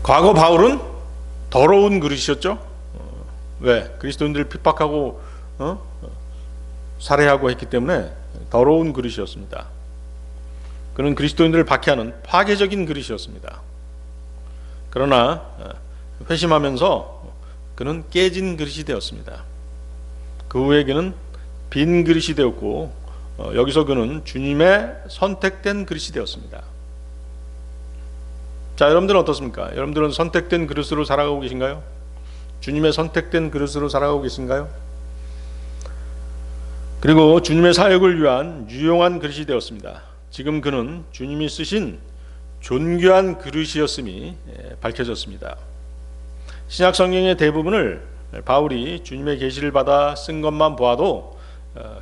과거 바울은 더러운 그릇이었죠. 왜? 그리스도인들을 핍박하고 살해하고 했기 때문에 더러운 그릇이었습니다. 그는 그리스도인들을 박해하는 파괴적인 그릇이었습니다. 그러나 회심하면서 그는 깨진 그릇이 되었습니다. 그 후에 그는 빈 그릇이 되었고 여기서 그는 주님의 선택된 그릇이 되었습니다. 자, 여러분들은 어떻습니까? 여러분들은 선택된 그릇으로 살아가고 계신가요? 주님의 선택된 그릇으로 살아가고 계신가요? 그리고 주님의 사역을 위한 유용한 그릇이 되었습니다. 지금 그는 주님이 쓰신 존귀한 그릇이었음이 밝혀졌습니다. 신약 성경의 대부분을 바울이 주님의 계시를 받아 쓴 것만 보아도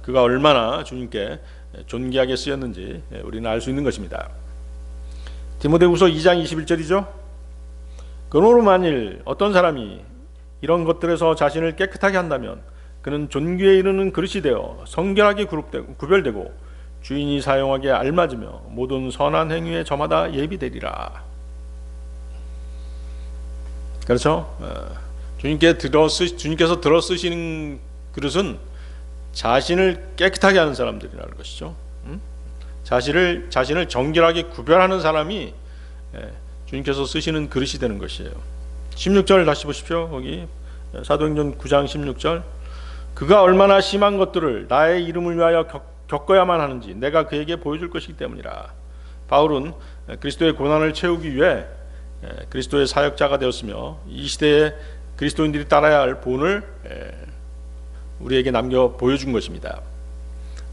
그가 얼마나 주님께 존귀하게 쓰였는지 우리는 알 수 있는 것입니다. 디모데후서 2장 21절이죠. 그러므로 만일 어떤 사람이 이런 것들에서 자신을 깨끗하게 한다면 그는 존귀에 이르는 그릇이 되어 성결하게 구별되고 주인이 사용하기에 알맞으며 모든 선한 행위에 저마다 예비되리라. 그렇죠? 주님께서 들어 쓰시는 그릇은 자신을 깨끗하게 하는 사람들이라는 것이죠. 자신을 정결하게 구별하는 사람이 주님께서 쓰시는 그릇이 되는 것이에요. 16절 다시 보십시오. 거기 사도행전 9장 16절. 그가 얼마나 심한 것들을 나의 이름을 위하여 겪어야만 하는지 내가 그에게 보여줄 것이기 때문이라. 바울은 그리스도의 고난을 채우기 위해 그리스도의 사역자가 되었으며 이 시대에 그리스도인들이 따라야 할 본을 우리에게 남겨 보여준 것입니다.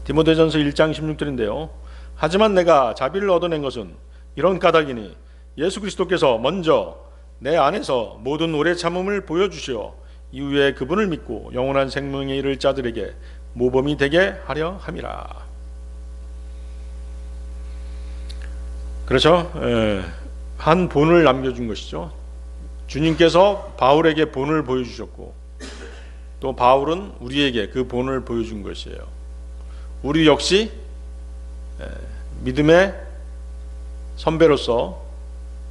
디모데전서 1장 16절인데요. 하지만 내가 자비를 얻어낸 것은 이런 까닭이니 예수 그리스도께서 먼저 내 안에서 모든 오래 참음을 보여주시어 이후에 그분을 믿고 영원한 생명에 이를 자들에게 모범이 되게 하려 함이라. 그렇죠? 한 본을 남겨준 것이죠. 주님께서 바울에게 본을 보여주셨고 또 바울은 우리에게 그 본을 보여준 것이에요. 우리 역시 믿음의 선배로서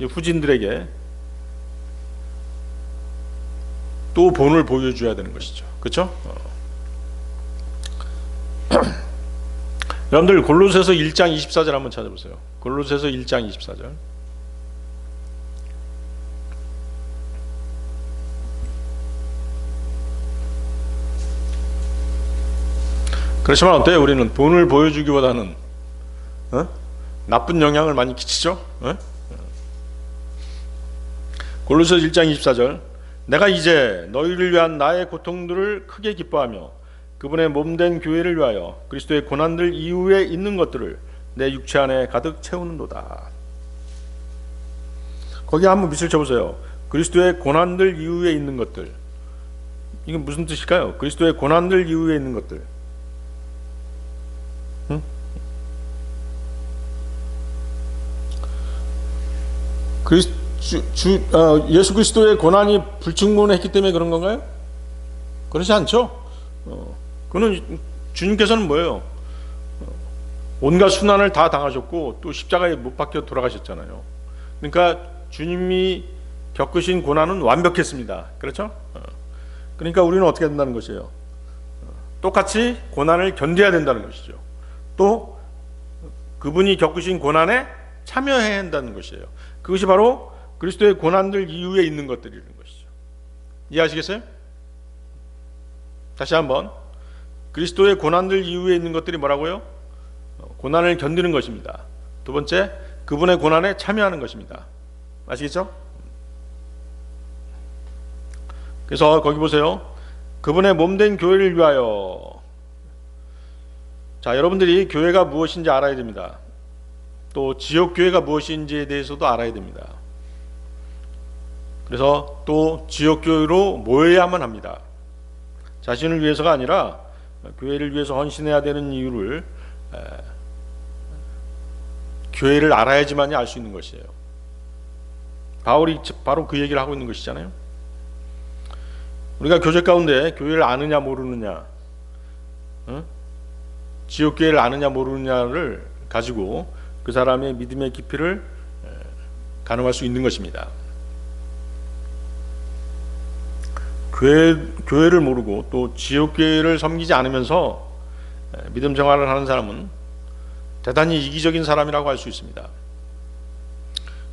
후진들에게 또 본을 보여줘야 되는 것이죠. 그렇죠? 여러분들 골로새서 1장 24절 한번 찾아보세요. 골로새서 1장 24절. 그렇지만 어때요? 우리는 본을 보여주기보다는 나쁜 영향을 많이 끼치죠? 골로새서 1장 24절. 내가 이제 너희를 위한 나의 고통들을 크게 기뻐하며 그분의 몸된 교회를 위하여 그리스도의 고난들 이후에 있는 것들을 내 육체 안에 가득 채우는도다. 거기 한번 밑을 쳐보세요. 그리스도의 고난들 이후에 있는 것들. 이건 무슨 뜻일까요? 그리스도의 고난들 이후에 있는 것들. 예수 그리스도의 고난이 불충분했기 때문에 그런 건가요? 그렇지 않죠. 그는 주님께서는 뭐예요? 온갖 순환을 다 당하셨고 또 십자가에 못 박혀 돌아가셨잖아요. 그러니까 주님이 겪으신 고난은 완벽했습니다. 그렇죠? 그러니까 우리는 어떻게 된다는 것이에요? 똑같이 고난을 견뎌야 된다는 것이죠. 또 그분이 겪으신 고난에 참여해야 한다는 것이에요. 그것이 바로 그리스도의 고난들 이후에 있는 것들이라는 것이죠. 이해하시겠어요? 다시 한번, 그리스도의 고난들 이후에 있는 것들이 뭐라고요? 고난을 견디는 것입니다. 두 번째, 그분의 고난에 참여하는 것입니다. 아시겠죠? 그래서 거기 보세요. 그분의 몸된 교회를 위하여. 자, 여러분들이 교회가 무엇인지 알아야 됩니다. 또 지역교회가 무엇인지에 대해서도 알아야 됩니다. 그래서 또 지역교회로 모여야만 합니다. 자신을 위해서가 아니라 교회를 위해서 헌신해야 되는 이유를 교회를 알아야지만이 알 수 있는 것이에요. 바울이 바로 그 얘기를 하고 있는 것이잖아요. 우리가 교제 가운데 교회를 아느냐 모르느냐, 지역교회를 아느냐 모르느냐를 가지고 그 사람의 믿음의 깊이를 가늠할 수 있는 것입니다. 교회를 모르고 또 지역교회를 섬기지 않으면서 믿음 생활을 하는 사람은 대단히 이기적인 사람이라고 할 수 있습니다.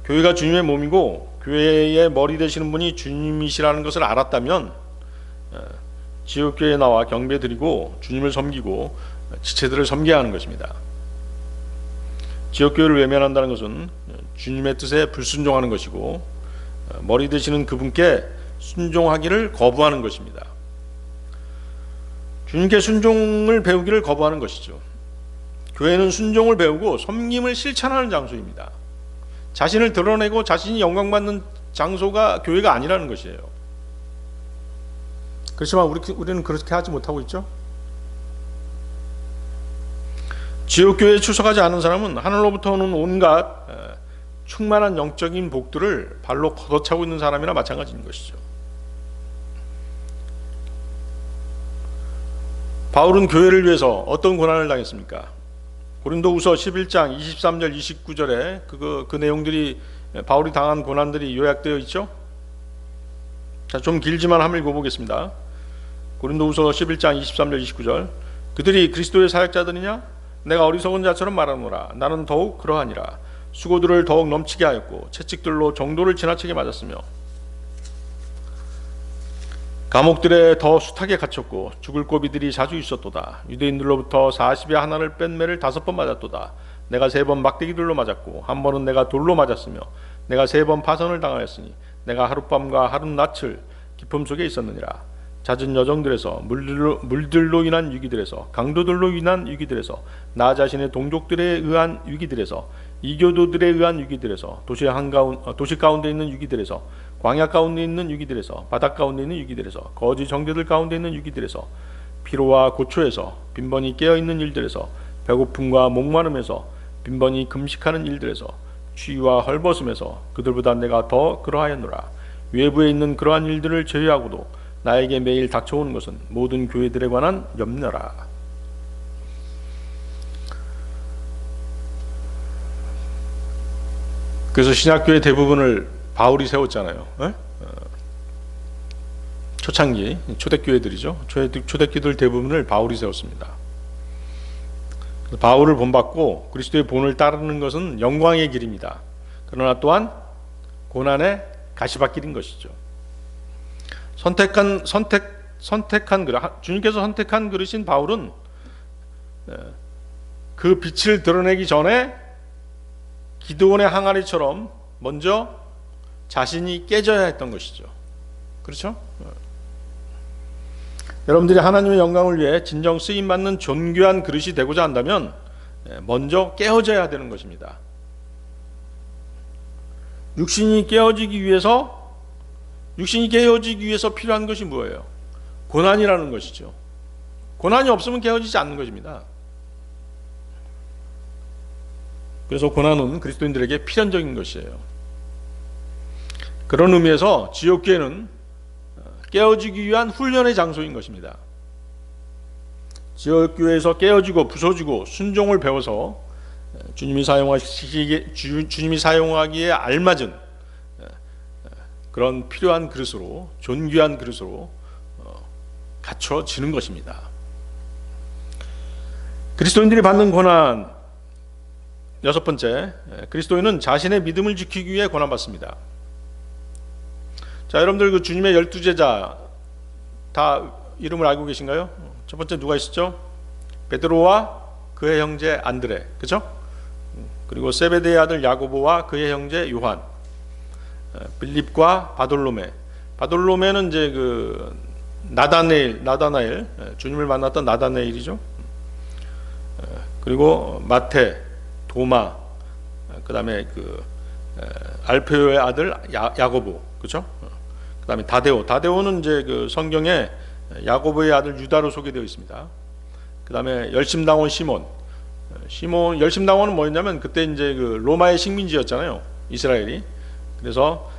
교회가 주님의 몸이고 교회의 머리 되시는 분이 주님이시라는 것을 알았다면 지역교회에 나와 경배드리고 주님을 섬기고 지체들을 섬겨야 하는 것입니다. 지역교회를 외면한다는 것은 주님의 뜻에 불순종하는 것이고 머리 되시는 그분께 순종하기를 거부하는 것입니다. 주님께 순종을 배우기를 거부하는 것이죠. 교회는 순종을 배우고 섬김을 실천하는 장소입니다. 자신을 드러내고 자신이 영광받는 장소가 교회가 아니라는 것이에요. 그렇지만 우리는 그렇게 하지 못하고 있죠. 지역교회에 출석하지 않은 사람은 하늘로부터 오는 온갖 충만한 영적인 복들을 발로 걷어차고 있는 사람이나 마찬가지인 것이죠. 바울은 교회를 위해서 어떤 고난을 당했습니까? 고린도후서 11장 23절 29절에 그 내용들이, 바울이 당한 고난들이 요약되어 있죠. 자, 좀 길지만 한번 읽어보겠습니다. 고린도후서 11장 23절 29절. 그들이 그리스도의 사역자들이냐? 내가 어리석은 자처럼 말하노라. 나는 더욱 그러하니라. 수고들을 더욱 넘치게 하였고 채찍들로 정도를 지나치게 맞았으며 감옥들에 더 숱하게 갇혔고 죽을 고비들이 자주 있었도다. 유대인들로부터 40에 하나를 뺀 매를 5번 맞았도다. 내가 3번 막대기들로 맞았고 한 번은 내가 돌로 맞았으며 내가 3번 파선을 당하였으니 내가 하룻밤과 하룻낮을 기품 속에 있었느니라. 잦은 여정들에서 물들로 인한 위기들에서 강도들로 인한 위기들에서 나 자신의 동족들에 의한 위기들에서 이교도들에 의한 위기들에서 도시 가운데 있는 위기들에서 광야 가운데 있는 위기들에서 바닷 가운데 있는 위기들에서 거지 정죄들 가운데 있는 위기들에서 피로와 고초에서 빈번히 깨어있는 일들에서 배고픔과 목마름에서 빈번히 금식하는 일들에서 추위와 헐벗음에서 그들보다 내가 더 그러하였노라. 외부에 있는 그러한 일들을 제외하고도 나에게 매일 닥쳐오는 것은 모든 교회들에 관한 염려라. 그래서 신약교회 대부분을 바울이 세웠잖아요. 초창기 초대교회들이죠. 초대교회들 대부분을 바울이 세웠습니다. 바울을 본받고 그리스도의 본을 따르는 것은 영광의 길입니다. 그러나 또한 고난의 가시밭길인 것이죠. 선택한 그릇, 주님께서 선택한 그릇인 바울은 그 빛을 드러내기 전에 기드온의 항아리처럼 먼저 자신이 깨져야 했던 것이죠. 그렇죠? 여러분들이 하나님의 영광을 위해 진정 쓰임받는 존귀한 그릇이 되고자 한다면 먼저 깨어져야 되는 것입니다. 육신이 깨어지기 위해서 필요한 것이 뭐예요? 고난이라는 것이죠. 고난이 없으면 깨어지지 않는 것입니다. 그래서 고난은 그리스도인들에게 필연적인 것이에요. 그런 의미에서 지옥계는 깨어지기 위한 훈련의 장소인 것입니다. 지옥교회에서 깨어지고 부서지고 순종을 배워서 주님이 사용하기에 알맞은 그런 필요한 그릇으로, 존귀한 그릇으로 갖춰지는 것입니다. 그리스도인들이 받는 고난, 여섯 번째, 그리스도인은 자신의 믿음을 지키기 위해 고난받습니다. 자, 여러분들 그 주님의 12제자 다 이름을 알고 계신가요? 첫 번째 누가 있었죠? 베드로와 그의 형제 안드레, 그죠? 그리고 세베대의 아들 야고보와 그의 형제 요한, 빌립과 바돌로메. 바돌로메는 이제 그 나다나엘, 주님을 만났던 나다나엘이죠. 그리고 마태, 도마, 그다음에 그 알페오의 아들 야고보, 그죠? 그다음에 다데오는 이제 그 성경에 야고보의 아들 유다로 소개되어 있습니다. 그다음에 열심당원 시몬, 열심당원은 뭐였냐면 그때 이제 그 로마의 식민지였잖아요, 이스라엘이. 그래서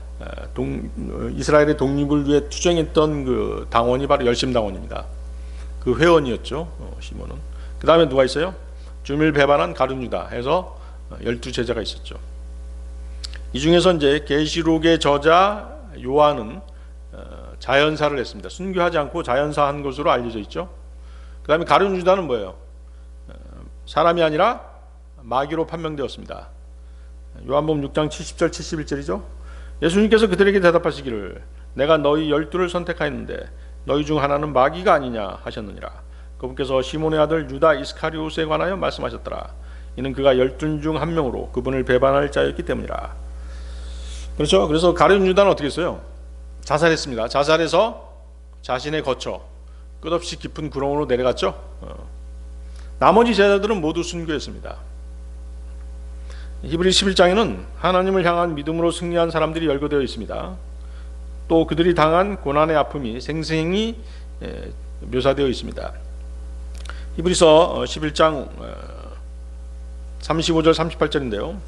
이스라엘의 독립을 위해 투쟁했던 그 당원이 바로 열심당원입니다. 그 회원이었죠, 시몬은. 그다음에 누가 있어요? 주님을 배반한 가룟 유다 해서 12제자가 있었죠. 이 중에서 이제 계시록의 저자 요한은 자연사를 했습니다. 순교하지 않고 자연사한 것으로 알려져 있죠. 그 다음에 가룟 유다는 뭐예요? 사람이 아니라 마귀로 판명되었습니다. 요한복음 6장 70절 71절이죠. 예수님께서 그들에게 대답하시기를 내가 너희 12를 선택하였는데 너희 중 하나는 마귀가 아니냐 하셨느니라. 그분께서 시몬의 아들 유다 이스카리옷에 관하여 말씀하셨더라. 이는 그가 12 중 한 명으로 그분을 배반할 자였기 때문이라. 그렇죠? 그래서 가룟 유다는 어떻게 했어요? 자살했습니다. 자살해서 자신의 거처 끝없이 깊은 구렁으로 내려갔죠. 나머지 제자들은 모두 순교했습니다. 히브리 11장에는 하나님을 향한 믿음으로 승리한 사람들이 열거되어 있습니다. 또 그들이 당한 고난의 아픔이 생생히 묘사되어 있습니다. 히브리서 11장 35절 38절인데요.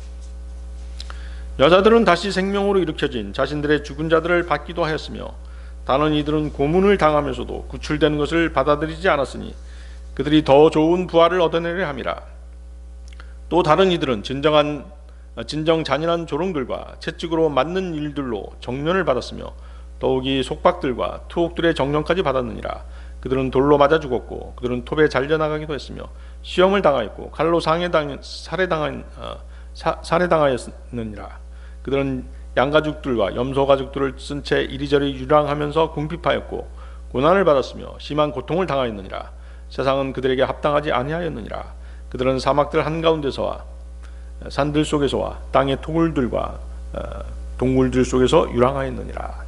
여자들은 다시 생명으로 일으켜진 자신들의 죽은 자들을 받기도 하였으며 다른 이들은 고문을 당하면서도 구출되는 것을 받아들이지 않았으니 그들이 더 좋은 부활을 얻어내려 함이라. 또 다른 이들은 진정 잔인한 조롱들과 채찍으로 맞는 일들로 정련을 받았으며 더욱이 속박들과 투옥들의 정령까지 받았느니라. 그들은 돌로 맞아 죽었고 그들은 톱에 잘려나가기도 했으며 시험을 당하였고 칼로 살해당하였느니라. 그들은 양가죽들과 염소가죽들을 쓴 채 이리저리 유랑하면서 궁핍하였고 고난을 받았으며 심한 고통을 당하였느니라. 세상은 그들에게 합당하지 아니하였느니라. 그들은 사막들 한가운데서와 산들 속에서와 땅의 토굴들과 동굴들 속에서 유랑하였느니라.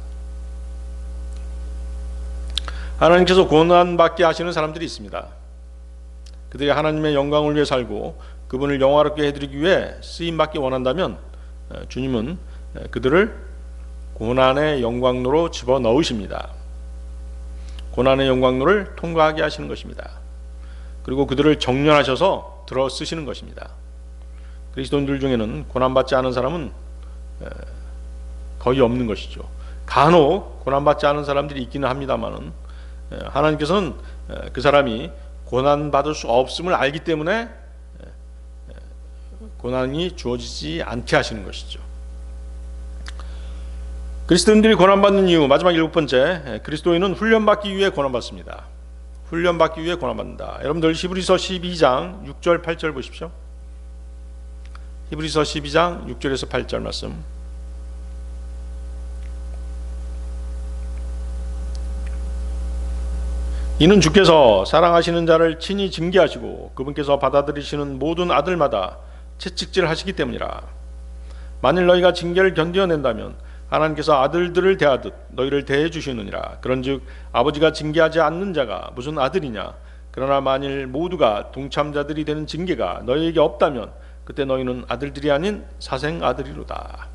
하나님께서 고난받게 하시는 사람들이 있습니다. 그들이 하나님의 영광을 위해 살고 그분을 영화롭게 해드리기 위해 쓰임받기 원한다면 주님은 그들을 고난의 영광로로 집어넣으십니다. 고난의 영광로를 통과하게 하시는 것입니다. 그리고 그들을 정련하셔서 들어 쓰시는 것입니다. 그리스도인들 중에는 고난받지 않은 사람은 거의 없는 것이죠. 간혹 고난받지 않은 사람들이 있기는 합니다만은 하나님께서는 그 사람이 고난받을 수 없음을 알기 때문에 고난이 주어지지 않게 하시는 것이죠. 그리스도인들이 고난받는 이유, 마지막 7번째, 그리스도인은 훈련받기 위해 고난받습니다. 훈련받기 위해 고난받는다. 여러분들 히브리서 12장 6절 8절 보십시오. 히브리서 12장 6절에서 8절 말씀. 이는 주께서 사랑하시는 자를 친히 징계하시고 그분께서 받아들이시는 모든 아들마다 채찍질하시기 때문이라. 만일 너희가 징계를 견뎌낸다면 하나님께서 아들들을 대하듯 너희를 대해 주시느니라. 그런즉 아버지가 징계하지 않는 자가 무슨 아들이냐. 그러나 만일 모두가 동참자들이 되는 징계가 너희에게 없다면 그때 너희는 아들들이 아닌 사생 아들이로다.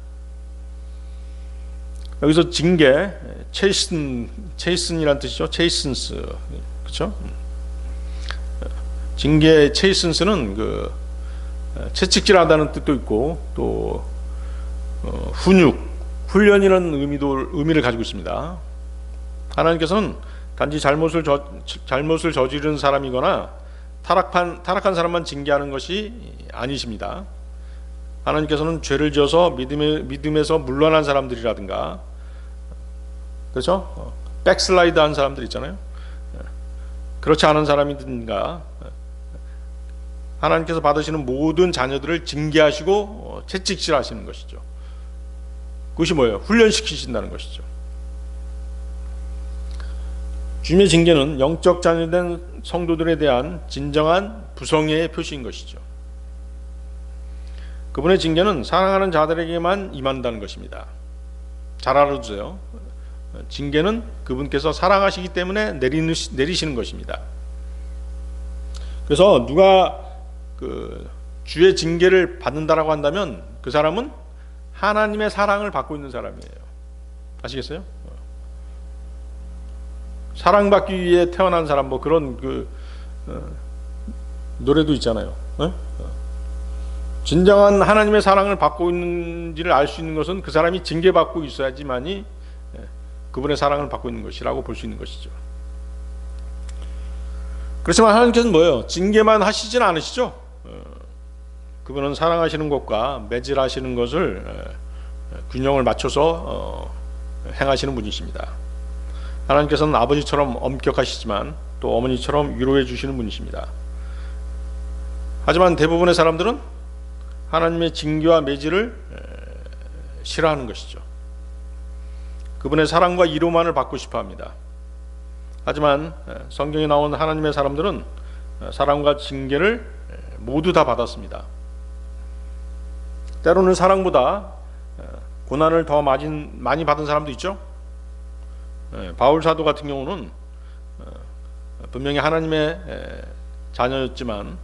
여기서 징계, 체이슨이란 뜻이죠. 체이슨스, 그렇죠? 징계, 체이슨스는 그 채찍질하다는 뜻도 있고 또 훈육, 훈련이라는 의미를 가지고 있습니다. 하나님께서는 단지 잘못을 저지른 사람이거나 타락한 사람만 징계하는 것이 아니십니다. 하나님께서는 죄를 지어서 믿음에서 물러난 사람들이라든가, 그렇죠? 백슬라이드 한 사람들 있잖아요. 그렇지 않은 사람이든가 하나님께서 받으시는 모든 자녀들을 징계하시고 채찍질하시는 것이죠. 그것이 뭐예요? 훈련시키신다는 것이죠. 주님의 징계는 영적 자녀된 성도들에 대한 진정한 부성애의 표시인 것이죠. 그분의 징계는 사랑하는 자들에게만 임한다는 것입니다. 잘 알아두세요. 징계는 그분께서 사랑하시기 때문에 내리시는 것입니다. 그래서 누가 그 주의 징계를 받는다라고 한다면 그 사람은 하나님의 사랑을 받고 있는 사람이에요. 아시겠어요? 사랑받기 위해 태어난 사람, 뭐 그런 노래도 있잖아요. 진정한 하나님의 사랑을 받고 있는지를 알 수 있는 것은 그 사람이 징계받고 있어야지만이 그분의 사랑을 받고 있는 것이라고 볼 수 있는 것이죠. 그렇지만 하나님께서는 뭐예요? 징계만 하시진 않으시죠. 그분은 사랑하시는 것과 매질하시는 것을 균형을 맞춰서 행하시는 분이십니다. 하나님께서는 아버지처럼 엄격하시지만 또 어머니처럼 위로해 주시는 분이십니다. 하지만 대부분의 사람들은 하나님의 징계와 매질을 싫어하는 것이죠. 그분의 사랑과 위로만을 받고 싶어 합니다. 하지만 성경에 나온 하나님의 사람들은 사랑과 징계를 모두 다 받았습니다. 때로는 사랑보다 고난을 더 많이 받은 사람도 있죠. 바울 사도 같은 경우는 분명히 하나님의 자녀였지만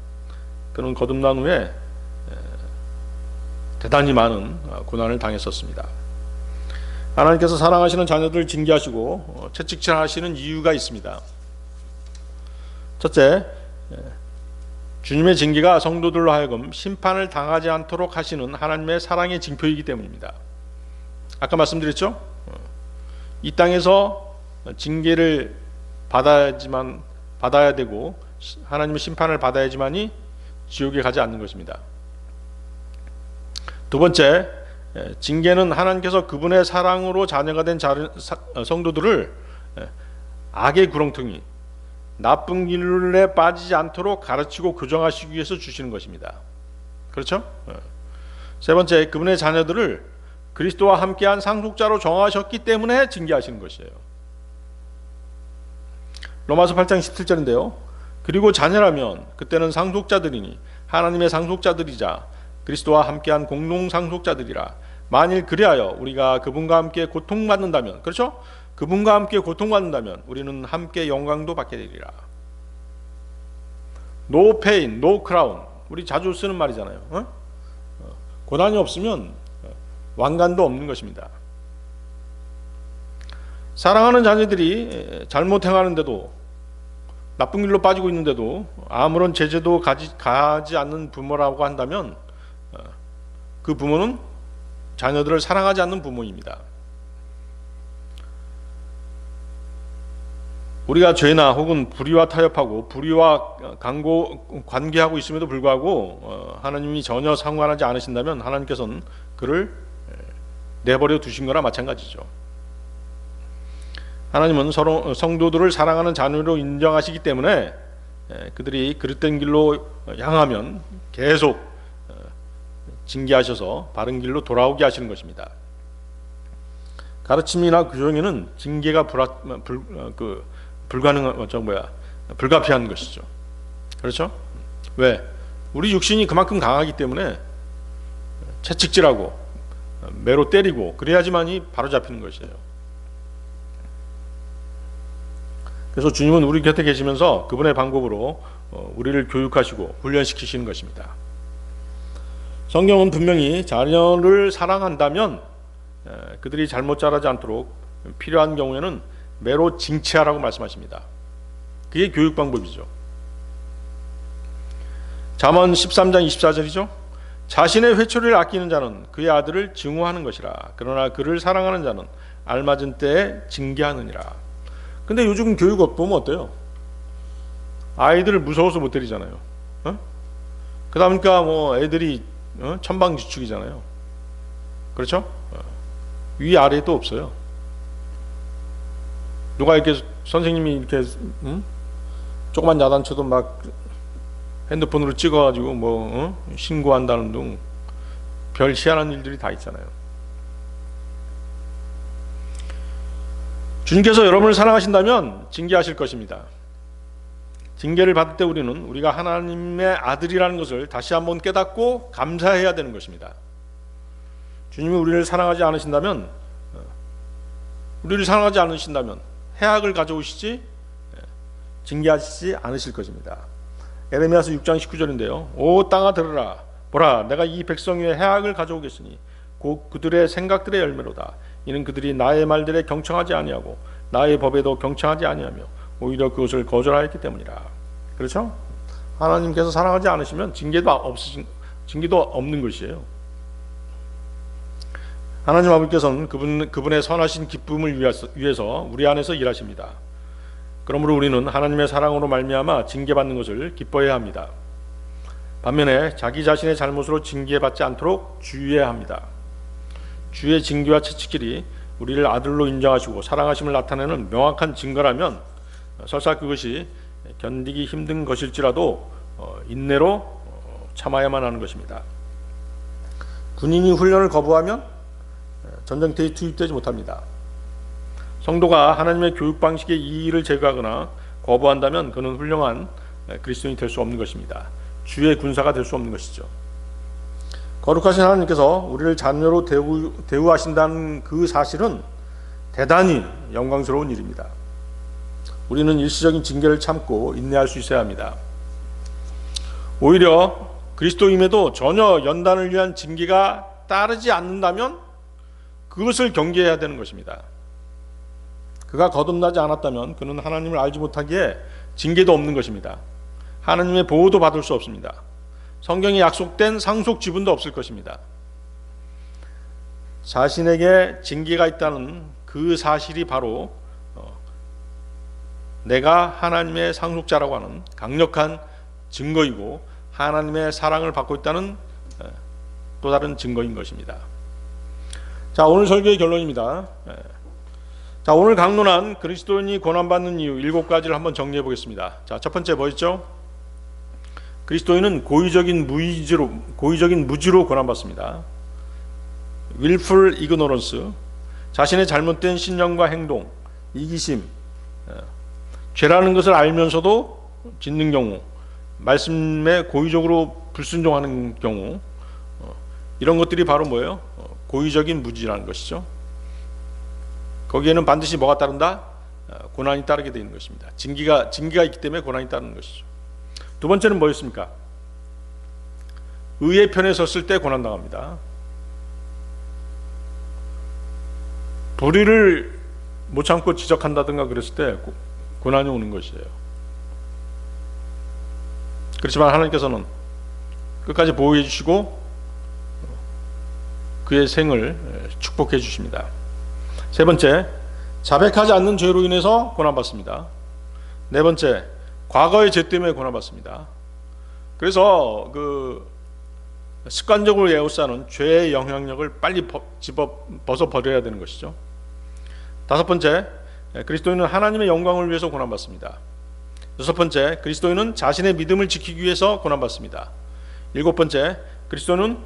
그는 거듭난 후에 대단히 많은 고난을 당했었습니다. 하나님께서 사랑하시는 자녀들을 징계하시고 채찍질하시는 이유가 있습니다. 첫째, 주님의 징계가 성도들로 하여금 심판을 당하지 않도록 하시는 하나님의 사랑의 징표이기 때문입니다. 아까 말씀드렸죠? 이 땅에서 징계를 받아야 되고 하나님의 심판을 받아야지만이 지옥에 가지 않는 것입니다. 두 번째, 징계는 하나님께서 그분의 사랑으로 자녀가 된 성도들을 악의 구렁텅이, 나쁜 길에 빠지지 않도록 가르치고 교정하시기 위해서 주시는 것입니다. 그렇죠? 세 번째, 그분의 자녀들을 그리스도와 함께한 상속자로 정하셨기 때문에 징계하시는 것이에요. 로마서 8장 17절인데요. 그리고 자녀라면 그때는 상속자들이니 하나님의 상속자들이자 그리스도와 함께한 공동 상속자들이라. 만일 그리하여 우리가 그분과 함께 고통받는다면, 그렇죠? 그분과 함께 고통받는다면 우리는 함께 영광도 받게 되리라. No pain, no crown. 우리 자주 쓰는 말이잖아요. 고난이 없으면 왕관도 없는 것입니다. 사랑하는 자녀들이 잘못 행하는데도, 나쁜 길로 빠지고 있는데도 아무런 제재도 가지 않는 부모라고 한다면 그 부모는 자녀들을 사랑하지 않는 부모입니다. 우리가 죄나 혹은 불의와 타협하고 불의와 관계하고 있음에도 불구하고 하나님이 전혀 상관하지 않으신다면 하나님께서는 그를 내버려 두신 거나 마찬가지죠. 하나님은 서로 성도들을 사랑하는 자녀로 인정하시기 때문에 그들이 그릇된 길로 향하면 계속 징계하셔서 바른 길로 돌아오게 하시는 것입니다. 가르침이나 교정에는 징계가 불가피한 것이죠. 그렇죠? 왜? 우리 육신이 그만큼 강하기 때문에 채찍질하고 매로 때리고 그래야지만이 바로 잡히는 것이에요. 그래서 주님은 우리 곁에 계시면서 그분의 방법으로 우리를 교육하시고 훈련시키시는 것입니다. 성경은 분명히 자녀를 사랑한다면 그들이 잘못 자라지 않도록 필요한 경우에는 매로 징치하라고 말씀하십니다. 그게 교육 방법이죠. 잠언 13장 24절이죠. 자신의 회초리를 아끼는 자는 그의 아들을 증오하는 것이라. 그러나 그를 사랑하는 자는 알맞은 때에 징계하느니라. 근데 요즘 교육 보면 어때요? 아이들을 무서워서 못 때리잖아요. 그러니까 뭐 애들이 천방지축이잖아요. 그렇죠? 위아래도 없어요. 누가 이렇게 선생님이 이렇게 조그만 야단쳐도 막 핸드폰으로 찍어가지고 신고한다는 등 별 희한한 일들이 다 있잖아요. 주님께서 여러분을 사랑하신다면 징계하실 것입니다. 징계를 받을 때 우리가 하나님의 아들이라는 것을 다시 한번 깨닫고 감사해야 되는 것입니다. 주님이 우리를 사랑하지 않으신다면 해악을 가져오시지 징계하시지 않으실 것입니다. 에레미야서 6장 19절인데요. 오 땅아 들으라. 보라 내가 이 백성 위에 해악을 가져오겠으니 곧 그들의 생각들의 열매로다. 이는 그들이 나의 말들에 경청하지 아니하고 나의 법에도 경청하지 아니하며 오히려 그것을 거절하였기 때문이라. 그렇죠? 하나님께서 사랑하지 않으시면 징계도 없는 것이에요. 하나님 아버지께서는 그분의 선하신 기쁨을 위해서 우리 안에서 일하십니다. 그러므로 우리는 하나님의 사랑으로 말미암아 징계받는 것을 기뻐해야 합니다. 반면에 자기 자신의 잘못으로 징계받지 않도록 주의해야 합니다. 주의 징계와 채찍질이 우리를 아들로 인정하시고 사랑하심을 나타내는 명확한 증거라면 설사 그것이 견디기 힘든 것일지라도 인내로 참아야만 하는 것입니다. 군인이 훈련을 거부하면 전쟁터에 투입되지 못합니다. 성도가 하나님의 교육 방식의 이의를 제거하거나 거부한다면 그는 훌륭한 그리스도인이 될 수 없는 것입니다. 주의 군사가 될 수 없는 것이죠. 거룩하신 하나님께서 우리를 자녀로 대우하신다는 그 사실은 대단히 영광스러운 일입니다. 우리는 일시적인 징계를 참고 인내할 수 있어야 합니다. 오히려 그리스도임에도 전혀 연단을 위한 징계가 따르지 않는다면 그것을 경계해야 되는 것입니다. 그가 거듭나지 않았다면 그는 하나님을 알지 못하기에 징계도 없는 것입니다. 하나님의 보호도 받을 수 없습니다. 성경에 약속된 상속 지분도 없을 것입니다. 자신에게 징계가 있다는 그 사실이 바로 내가 하나님의 상속자라고 하는 강력한 증거이고 하나님의 사랑을 받고 있다는 또 다른 증거인 것입니다. 자, 오늘 설교의 결론입니다. 자, 오늘 강론한 그리스도인이 고난받는 이유 7가지를 한번 정리해 보겠습니다. 자, 첫 번째 뭐였죠? 그리스도인은 고의적인 무지로 고난받습니다. willful ignorance, 자신의 잘못된 신념과 행동, 이기심, 죄라는 것을 알면서도 짓는 경우, 말씀에 고의적으로 불순종하는 경우, 이런 것들이 바로 뭐예요? 고의적인 무지라는 것이죠. 거기에는 반드시 뭐가 따른다? 고난이 따르게 되는 것입니다. 징계가 있기 때문에 고난이 따르는 것이죠. 두 번째는 뭐였습니까? 의의 편에 섰을 때 고난당합니다. 불의를 못 참고 지적한다든가 그랬을 때 고난이 오는 것이에요. 그렇지만 하나님께서는 끝까지 보호해 주시고 그의 생을 축복해 주십니다. 세 번째, 자백하지 않는 죄로 인해서 고난받습니다. 네 번째, 과거의 죄 때문에 고난받습니다. 그래서 습관적으로 에워싸는 죄의 영향력을 빨리 벗어버려야 되는 것이죠. 다섯 번째, 그리스도인은 하나님의 영광을 위해서 고난받습니다. 여섯 번째, 그리스도인은 자신의 믿음을 지키기 위해서 고난받습니다. 일곱 번째, 그리스도인은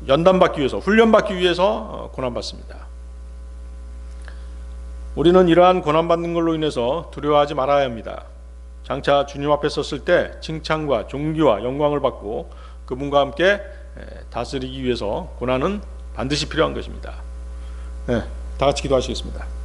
연단받기 위해서, 훈련받기 위해서 고난받습니다. 우리는 이러한 고난받는 걸로 인해서 두려워하지 말아야 합니다. 장차 주님 앞에 섰을 때 칭찬과 존귀와 영광을 받고 그분과 함께 다스리기 위해서 고난은 반드시 필요한 것입니다. 다 같이 기도하시겠습니다.